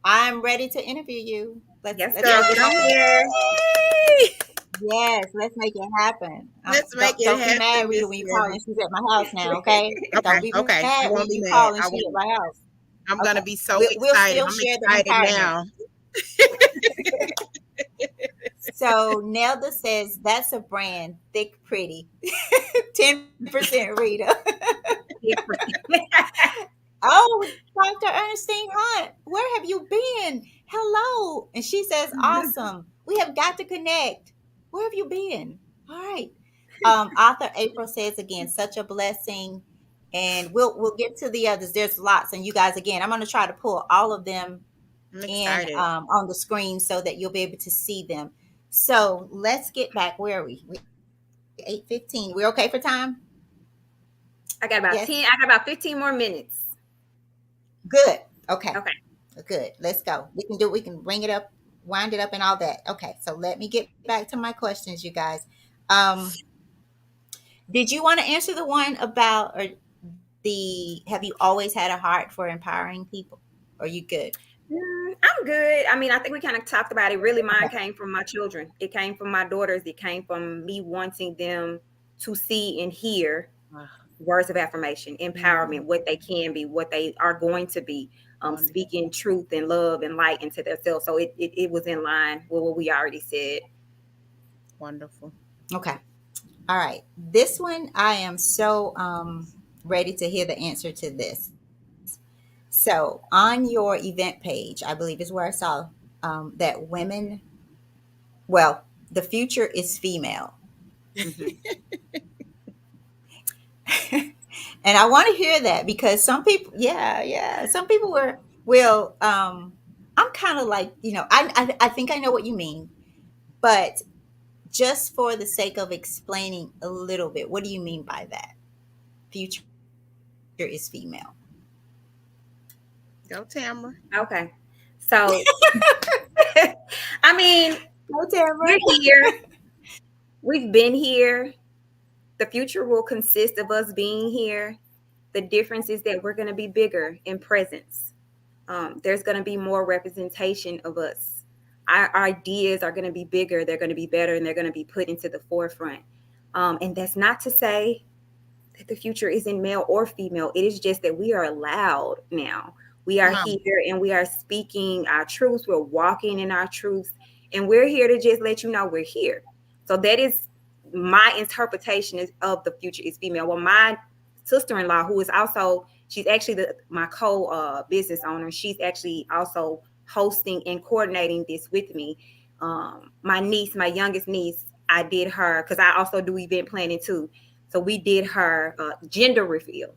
I'm ready to interview you. Let's Yes, make girl. it Get on happen. here. Yay! Yes, let's make it happen. Let's make it Don't be mad, happen, Rita, Miss when you call Sherry. and she's at my house now. Okay, don't Okay, be okay. I mad when won't be you mad. call and I she's at won't. my house. I'm gonna Okay, be so we'll excited. still I'm share the excited empowerment. now. So Nelda says that's a brand, thick, pretty, 10% Rita. Oh, Dr. Ernestine Hunt, where have you been? Hello. And she says, awesome. We have got to connect. Where have you been? All right. Author April says again, such a blessing. And we'll get to the others. There's lots. And you guys, again, I'm going to try to pull all of them I'm in excited. on the screen so that you'll be able to see them. So let's get back. Where are we? We 8:15. We're okay for time? I got about Yes. 10. I got about 15 more minutes. Good. Okay. Okay. Good. Let's go. We can do. We can bring it up, wind it up, and all that. Okay. So let me get back to my questions, you guys. Um, did you want to answer the one about or the have you always had a heart for empowering people? Are you good? I'm good. I mean, I think we kind of talked about it. Really, mine Okay. came from my children. It came from my daughters. It came from me wanting them to see and hear words of affirmation, empowerment, Mhm. what they can be, what they are going to be, Wonderful. speaking truth and love and light into themselves. So it was in line with what we already said. Wonderful. Okay. All right. This one, I am so ready to hear the answer to this. So, on your event page, I believe is where I saw that women, well, the future is female. Hmm. And I want to hear that because some people, yeah, yeah, some people will, I'm kind of like, I think I know what you mean, but just for the sake of explaining a little bit, what do you mean by that? Future is female. Go, Tamara. Okay. So, I mean, No, Tamara. we're here. We've been here. The future will consist of us being here. The difference is that we're going to be bigger in presence. There's going to be more representation of us. Our ideas are going to be bigger, they're going to be better, and they're going to be put into the forefront. And that's not to say that the future isn't male or female. It is just that we are allowed now. We are Come on. here and we are speaking our truths. We're walking in our truths. And we're here to just let you know we're here. So that is my interpretation of the future is female. Well, my sister-in-law, who is also, she's actually my co business owner. She's actually also hosting and coordinating this with me. My niece, my youngest niece, I did her because I also do event planning too. So we did her gender reveal.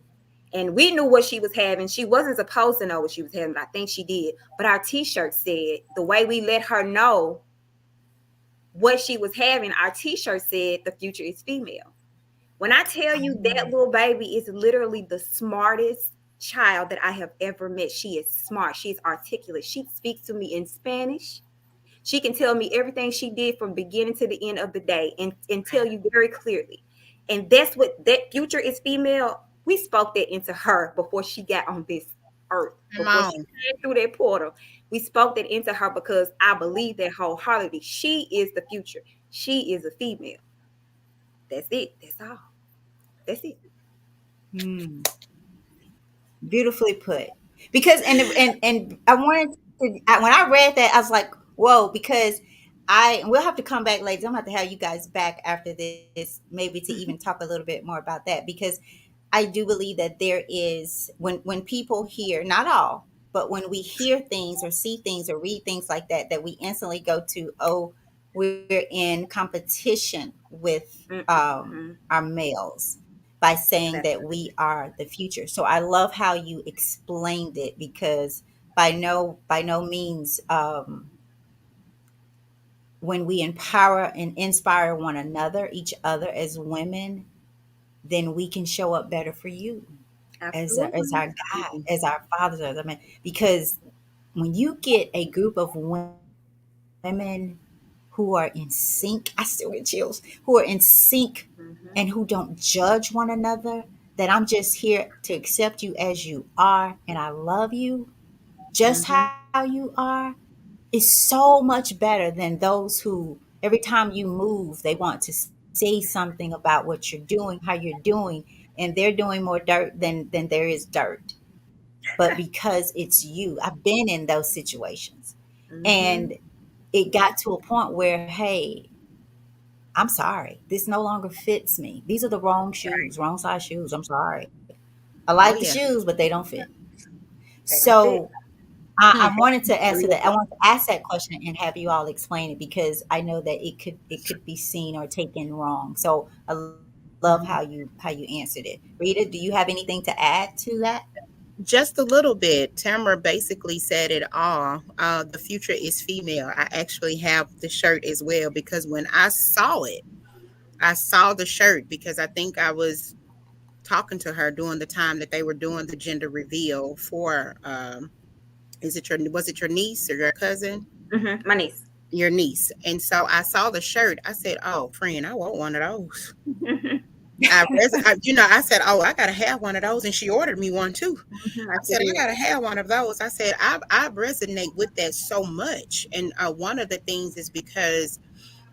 And we knew what she was having. She wasn't supposed to know what she was having, but I think she did. But our t-shirt said, the way we let her know what she was having, our t-shirt said, the future is female. When I tell you that Oh, little baby is literally the smartest child that I have ever met. She is smart. She's articulate. She speaks to me in Spanish. She can tell me everything she did from beginning to the end of the day and tell you very clearly. And that's what that future is female. We spoke that into her before she got on this earth, Come before she on. came through that portal. We spoke that into her because I believe that wholeheartedly. She is the future. She is a female. That's it. That's all. That's it. hmm, beautifully put. Because and I wanted to, when I read that, I was like, whoa, because we'll have to come back later. I'm gonna have to have you guys back after this, maybe to even talk a little bit more about that because I do believe that there is when people hear, not all, but when we hear things or see things or read things like that, that we instantly go to, oh, we're in competition with Mm-mm. our males by saying That's that we are the future. So I love how you explained it because by no means when we empower and inspire one another, each other as women, then we can show up better for you as absolutely. our God, as our fathers, as our men. Because when you get a group of women who are in sync, I still get chills, who are in sync and who don't Mm-hmm. judge one another, that I'm just here to accept you as you are and I love you just Mm-hmm. how you are, is so much better than those who every time you move they want to say something about what you're doing, how you're doing, and they're doing more dirt than there is dirt. But because it's you, I've been in those situations. Mm-hmm. And it got to a point where, hey, I'm sorry, this no longer fits me. These are the wrong Right. shoes, wrong size shoes. I'm sorry. I like Oh, the yeah. shoes, but they don't fit. They don't fit. So I Hmm. wanted to answer that. I Relatable. wanted to ask that question and have you all explain it because I know that it could be seen or taken wrong. So I love how you answered it. Rita, do you have anything to add to that? Just a little bit. Tamara basically said it all. The future is female. I actually have the shirt as well because when I saw it, I saw the shirt because I think I was talking to her during the time that they were doing the gender reveal for was it your niece or your cousin? My niece. Your niece. And so I saw the shirt. I said, "Oh, friend, I want one of those." I said, "Oh, I gotta have one of those," and she ordered me one too. I I sure said, "I did. gotta have one of those." I said, I resonate with that so much, and one of the things is because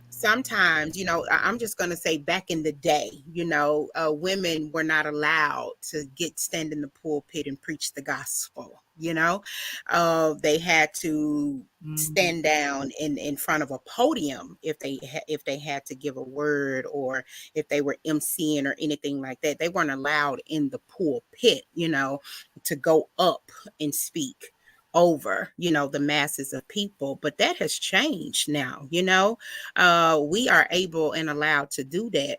sometimes, I'm just going to say back in the day, women were not allowed to stand in the pulpit and preach the gospel. They had to Mhm. stand down in front of a podium if if they had to give a word, or if they were emceeing or anything like that. They weren't allowed in the pulpit, to go up and speak over, the masses of people. But that has changed now. We are able and allowed to do that.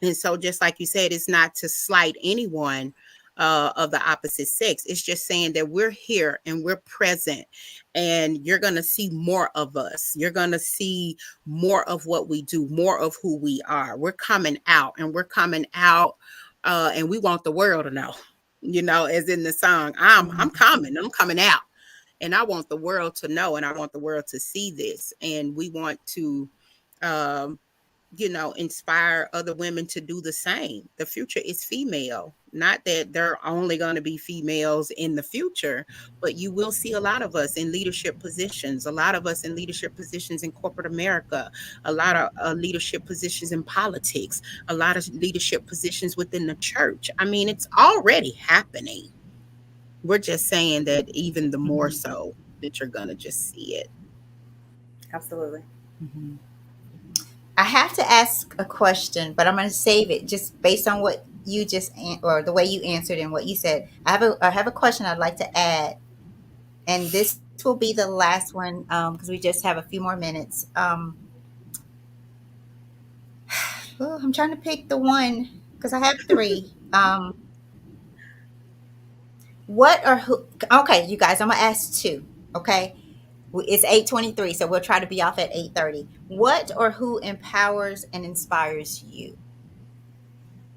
And so, just like you said, it's not to slight anyone of the opposite sex. It's just saying that we're here and we're present, and you're going to see more of us. You're going to see more of what we do, more of who we are. We're coming out, and we're coming out, and we want the world to know. As in the song, I'm Mhm. coming, I'm coming out, and I want the world to know, and I want the world to see this, and we want to um, inspire other women to do the same. The future is female. Not that there are only going to be females in the future, but you will see a lot of us in leadership positions, a lot of us in leadership positions in corporate America, a lot of leadership positions in politics, a lot of leadership positions within the church. I mean, it's already happening. We're just saying that even the more Mhm. so that you're going to just see it. Absolutely. Mhm. I have to ask a question, but I'm going to save it just based on what you or the way you answered and what you said. I have a question I'd like to add, and this will be the last one because we just have a few more minutes. I'm trying to pick the one because I have three. What or who? Okay, you guys, I'm gonna ask two. Okay, it's 8:23, so we'll try to be off at 8:30. What or who empowers and inspires you?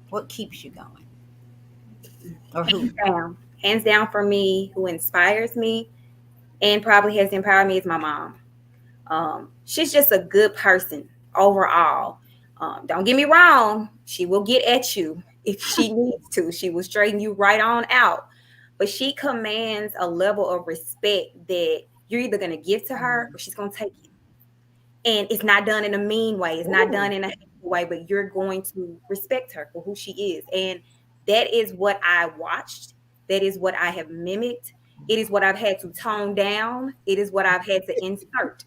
What keeps you going, or Hands who? down. Hands down for me, who inspires me and probably has empowered me is my mom. She's just a good person overall. Don't get me wrong, she will get at you if she needs to. She will straighten you right on out. But she commands a level of respect that you're either going to give to her or she's going to take it. And it's not done in a mean way. It's not Ooh. done in a hateful way, but you're going to respect her for who she is. And that is what I watched. That is what I have mimicked. It is what I've had to tone down. It is what I've had to insert.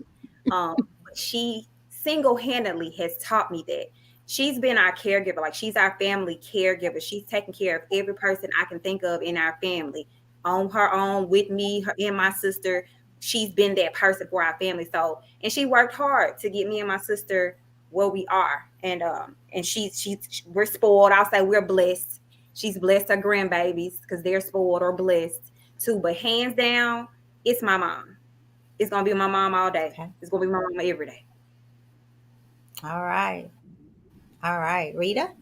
But she single-handedly has taught me that. She's been our caregiver, like she's our family caregiver. She's taking care of every person I can think of in our family on her own, with me, her, and my sister. She's been that person for our family. So, and she worked hard to get me and my sister where we are. And she's we're spoiled. I'll say we're blessed. She's blessed her grandbabies because they're spoiled or blessed too. But hands down, it's my mom. It's gonna be my mom all day. Okay. It's gonna be my mom every day. All right. All right. Rita?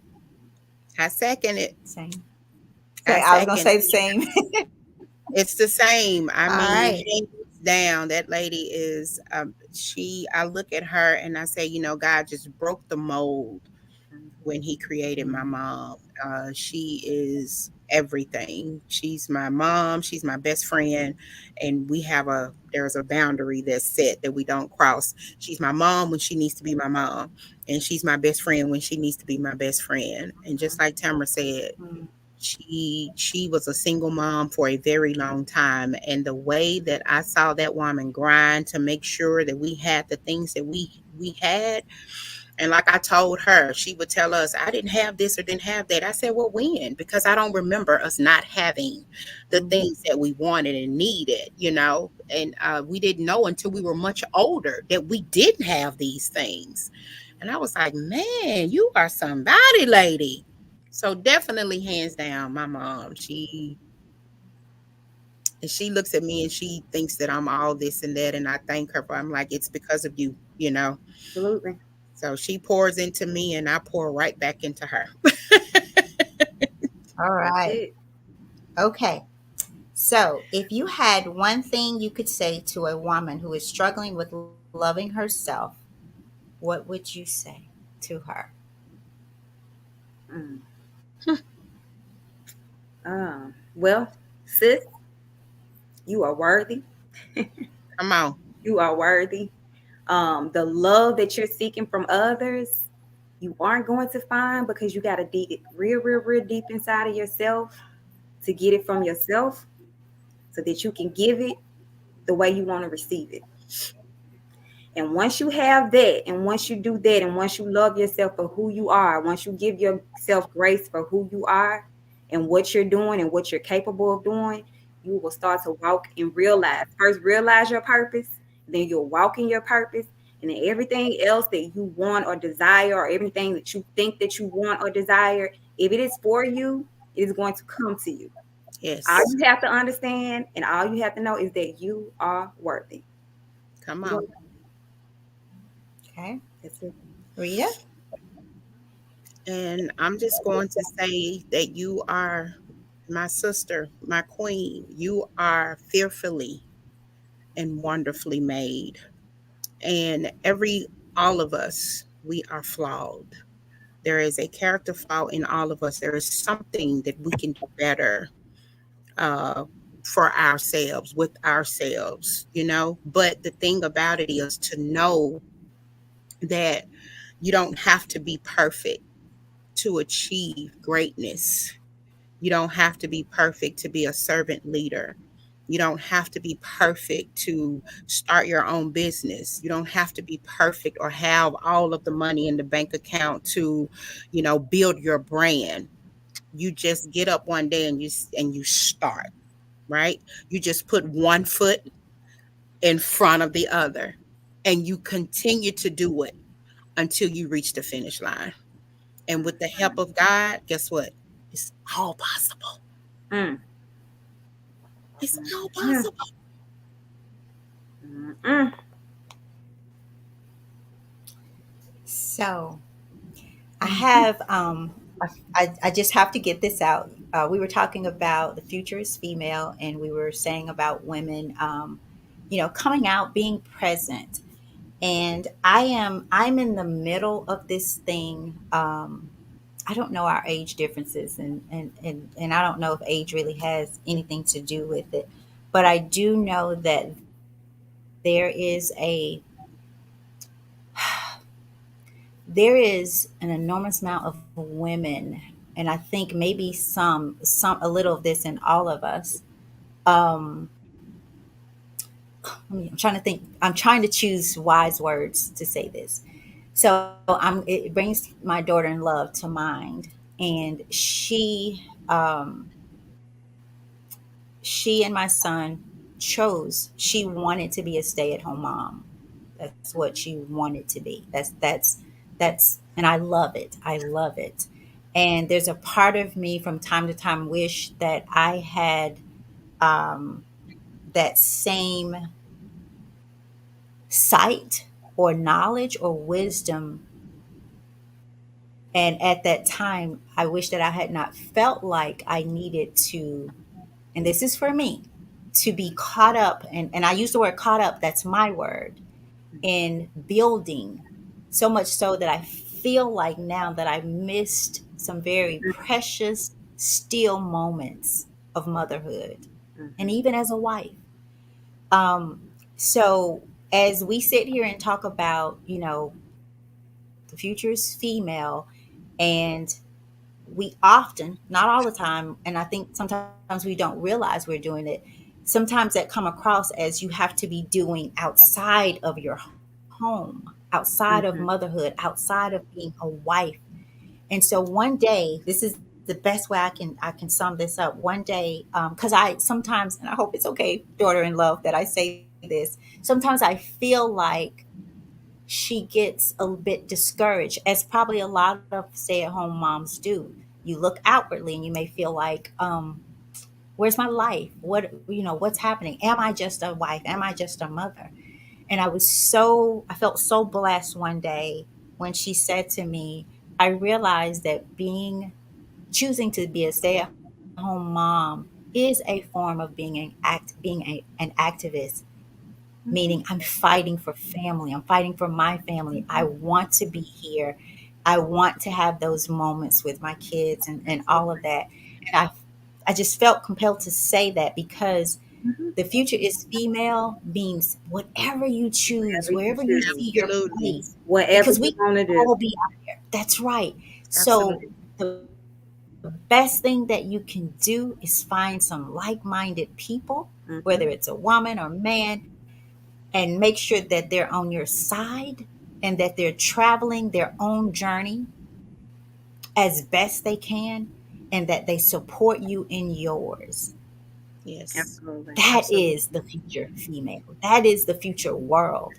I second it. Same. I Say I was gonna second say the same. It's the same. I All mean, right. hands down, that lady is, I look at her and I say, God just broke the mold when he created my Mhm. mom. She is everything. She's my mom. She's my best friend. And there's a boundary that's set that we don't cross. She's my mom when she needs to be my mom. And she's my best friend when she needs to be my best friend. And just like Tamara said, Mhm. she was a single mom for a very long time, and the way that I saw that woman grind to make sure that we had the things that we had. And like I told her, she would tell us, I didn't have this or didn't have that. I said, well, when? Because I don't remember us not having the Mhm. things that we wanted and needed, and we didn't know until we were much older that we didn't have these things. And I was like, man, you are somebody, lady. So definitely, hands down, my mom. She looks at me and she thinks that I'm all this and that, and I thank her for. I'm like, it's because of you. Absolutely. So she pours into me, and I pour right back into her. All That's right. it. Okay. So, if you had one thing you could say to a woman who is struggling with loving herself, what would you say to her? Mm. Well, sis, you are worthy. Come on. You are worthy. The love that you're seeking from others, you aren't going to find because you got to dig it real deep inside of yourself to get it from yourself so that you can give it the way you want to receive it. And once you have that, and once you do that, and once you love yourself for who you are, once you give yourself grace for who you are and what you're doing and what you're capable of doing, you will start to walk and realize. First, realize your purpose, then you'll walk in your purpose, and then everything else that you want or desire, or everything that you think that you want or desire, if it is for you, it is going to come to you. All Yes. you have to understand and all you have to know is that you are worthy. Come You on. don't- Okay. That's it. Rita? And I'm just going to say that you are my sister, my queen. You are fearfully and wonderfully made. And all of us, we are flawed. There is a character flaw in all of us. There is something that we can do better uh, for ourselves, with ourselves, you know. But the thing about it is to know that you don't have to be perfect to achieve greatness. You don't have to be perfect to be a servant leader. You don't have to be perfect to start your own business. You don't have to be perfect or have all of the money in the bank account to, build your brand. You just get up one day and you start, right? You just put one foot in front of the other and you continue to do it until you reach the finish line. And with the help of God, guess what? It's all possible. Mm, It's all mm, possible. mm, mm. So, I have I just have to get this out. We were talking about the future is female, and we were saying about women, coming out, being present. And I'm in the middle of this thing. I don't know our age differences, and I don't know if age really has anything to do with it. But I do know that there is an enormous amount of women, and I think maybe some a little of this in all of us. Um, I'm trying to think. I'm trying to choose wise words to say this. So it brings my daughter in love to mind, and she and my son chose. She wanted to be a stay-at-home mom. That's what she wanted to be. That's and I love it. I love it. And there's a part of me from time to time wish that I had um, that same sight or knowledge or wisdom. And at that time, I wish that I had not felt like I needed to, and this is for me, to be caught up. And I use the word caught up, that's my word, in building, so much so that I feel like now that I missed some very precious, still moments of motherhood, and even as a wife. Um, so as we sit here and talk about, the future is female, and we often, not all the time, and I think sometimes we don't realize we're doing it. Sometimes that come across as you have to be doing outside of your home, outside of Mhm. motherhood, outside of being a wife. And so one day, this is the best way I can sum this up. One day, because I sometimes, and I hope it's okay, daughter in love, that I say this. Sometimes I feel like she gets a bit discouraged, as probably a lot of stay-at-home moms do. You look outwardly and you may feel like, where's my life? What's happening? Am I just a wife? Am I just a mother? And I felt so blessed one day when she said to me, I realized that choosing to be a stay-at-home mom is is a form of an activist, Mhm. meaning I'm fighting for family. I'm fighting for my family. I want to be here. I want to have those moments with my kids and all of that. And I just felt compelled to say that because Mhm. the future is female means whatever you choose, Whatever you wherever you choose, see your Absolutely. place, whatever because you we want to can do. all be out there. That's right. So Absolutely. the best thing that you can do is find some like-minded people, whether it's a Mhm. woman or man, and make sure that they're on your side and that they're traveling their own journey as best they can and that they support you in yours. Yes. Absolutely. That Absolutely. is the future female. That is the future world.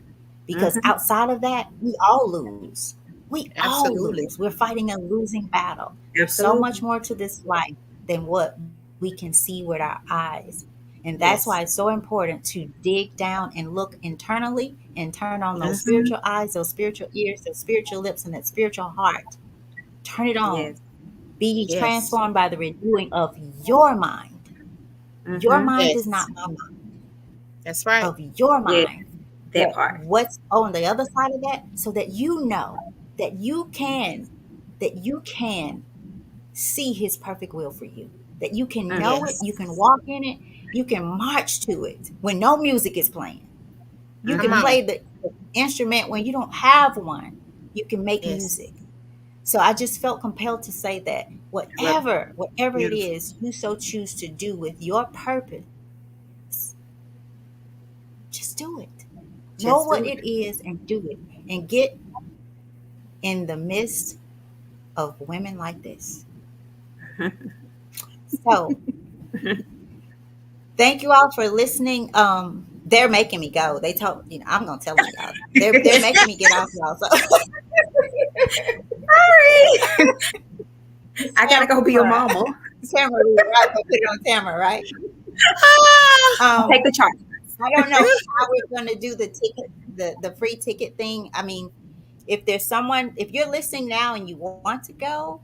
Because Mhm. outside of that, we all lose. We all lose. Absolutely. We're fighting a losing battle. There's so much Absolutely. more to this life than what we can see with our eyes. And that's why it's so Yes. important to dig down and look internally and turn on those spiritual Mhm. eyes, those spiritual ears, those spiritual lips, and that spiritual heart. Turn it on. Yes. Be ye Yes. transformed by the renewing of your mind. Your Mhm. mind is Yes. not my mind, That's right. of your Yes. mind. That That part. what's on the other side of that, so that you know that you can see his perfect will for you. That you can know it, Mhm. you can Yes. walk in it, you can march to it when no music is playing. You Come can Mhm. play on. the instrument when you don't have one. You can make Yes. music. So I just felt compelled to say that I love it. whatever it Beautiful. is you so choose to do with your purpose, just do it. Know what Just it do is and do it. And get in the midst of women like this. it. So thank you all for listening. They're making me go. They told I'm gonna tell them, y'all. They're making me get off, y'all. So Sorry. Miss I gotta go be your Tamara, mama. Tamara, right? Put it on Tamara, right? Take Um, the charge. I don't know how we're gonna do the ticket, the free ticket thing. I mean, if you're listening now and you want to go,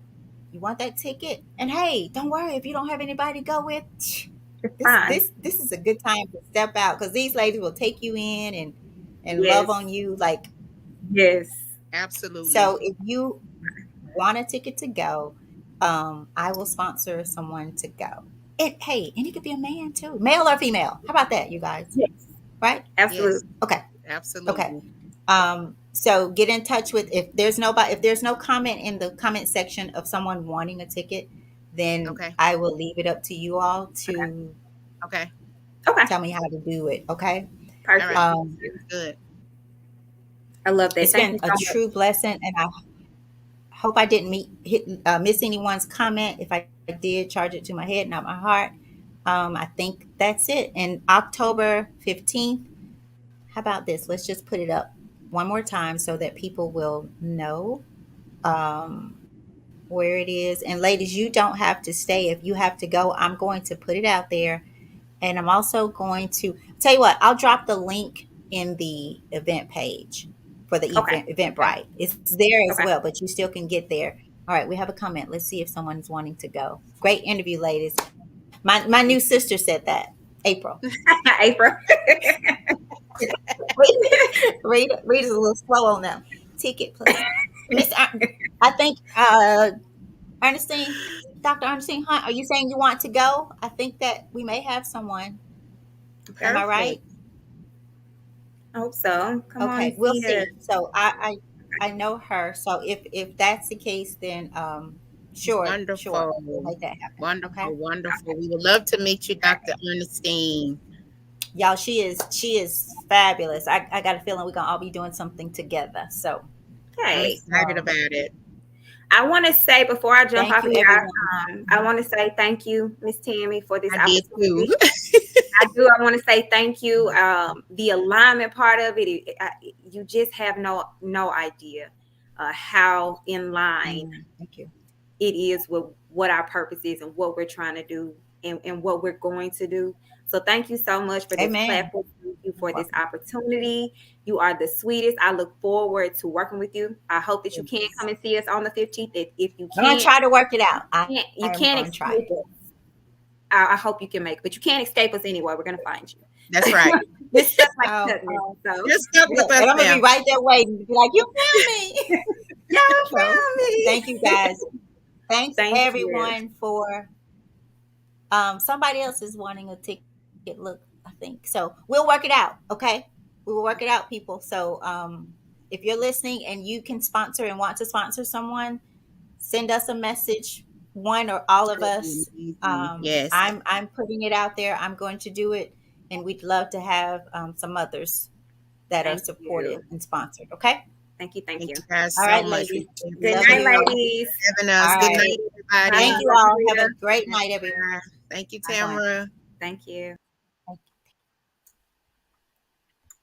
you want that ticket, and hey, don't worry if you don't have anybody to go with. It's This fine. this this is a good time to step out because these ladies will take you in and love Yes. on you. Like, Yes. Absolutely. so if you want a ticket to go, I will sponsor someone to go. And hey, and it could be a man too, male or female. How about that, you guys? Yes. Right? Yes. Absolutely. Okay. Okay. Absolutely. So get in touch with, if there's no comment in the comment section of someone wanting a ticket, then Okay. I will leave it up to you all Okay. to Okay. Okay. tell me how to do it. Okay. All Perfect. right. Um, Good. I love that. it's Thank been you a so much. true blessing, and I hope I didn't miss anyone's comment. If I did, charge it to my head, not my heart. I think that's it. And October 15th, how about this? Let's just put it up one more time so that people will know where it is. And ladies, you don't have to stay. If you have to go, I'm going to put it out there. And I'm also going to tell you what, I'll drop the link in the event page for the Okay. Eventbrite. It's there as Okay. well, but you still can get there. All right, we have a comment. Let's see if someone's wanting to go. Great interview, ladies. My new sister said that. April. April. Rita's a little slow on them. Ticket, please. Miss, I think Ernestine, Dr. Ernestine Hunt, are you saying you want to go? I think that we may have someone. Am I right? Perfect. I hope so. Come on Okay, and we'll see us. see. So I know her. So if that's the case, then sure, we'll Wonderful. make that happen. Okay, Wonderful. Wonderful. We would love to meet you, Dr. Ernestine. y'all, she is fabulous. I got a feeling we're gonna all be doing something together. So I'm Okay. excited um, about it. I want to say before I jump thank off you, of here, everyone. I want to say thank you, Miss Tammy, for this I did too. opportunity. I do. I want to say thank you. The alignment part of it, you just have no idea how in line Thank you. it is with what our purpose is and what we're trying to do and what we're going to do. So thank you so much for this Amen. platform. Thank you You're for this welcome. opportunity. You are the sweetest. I look forward to working with you. I hope that you can Yes. come and see us on the 15th. If you I'm gonna can't, try to work it out. I you am can't gonna try. escape us. I hope you can make it. But you can't escape us anyway. We're going to find you. That's right. It's stuck like Oh, Tubman. So, You're stuck with us and I'm gonna now. be right there waiting to be like, you found me. y'all So, found me. thank you guys. Thanks Thank you. everyone for somebody else is wanting a ticket look, I think. So we'll work it out, okay? We will work it out, people. So if you're listening and you can sponsor and want to sponsor someone, send us a message, one or all of us. Yes. I'm putting it out there. I'm going to do it, and we'd love to have some others that are Thank supported you. and sponsored. Okay. Thank you. Thank Thank you. you guys All so right, much. ladies. Good Love night, you all. ladies. Having us. All Good right. night, everybody. Thank you all. Have a great night, everyone. Thank you, Bye-bye. Tamara. Thank you.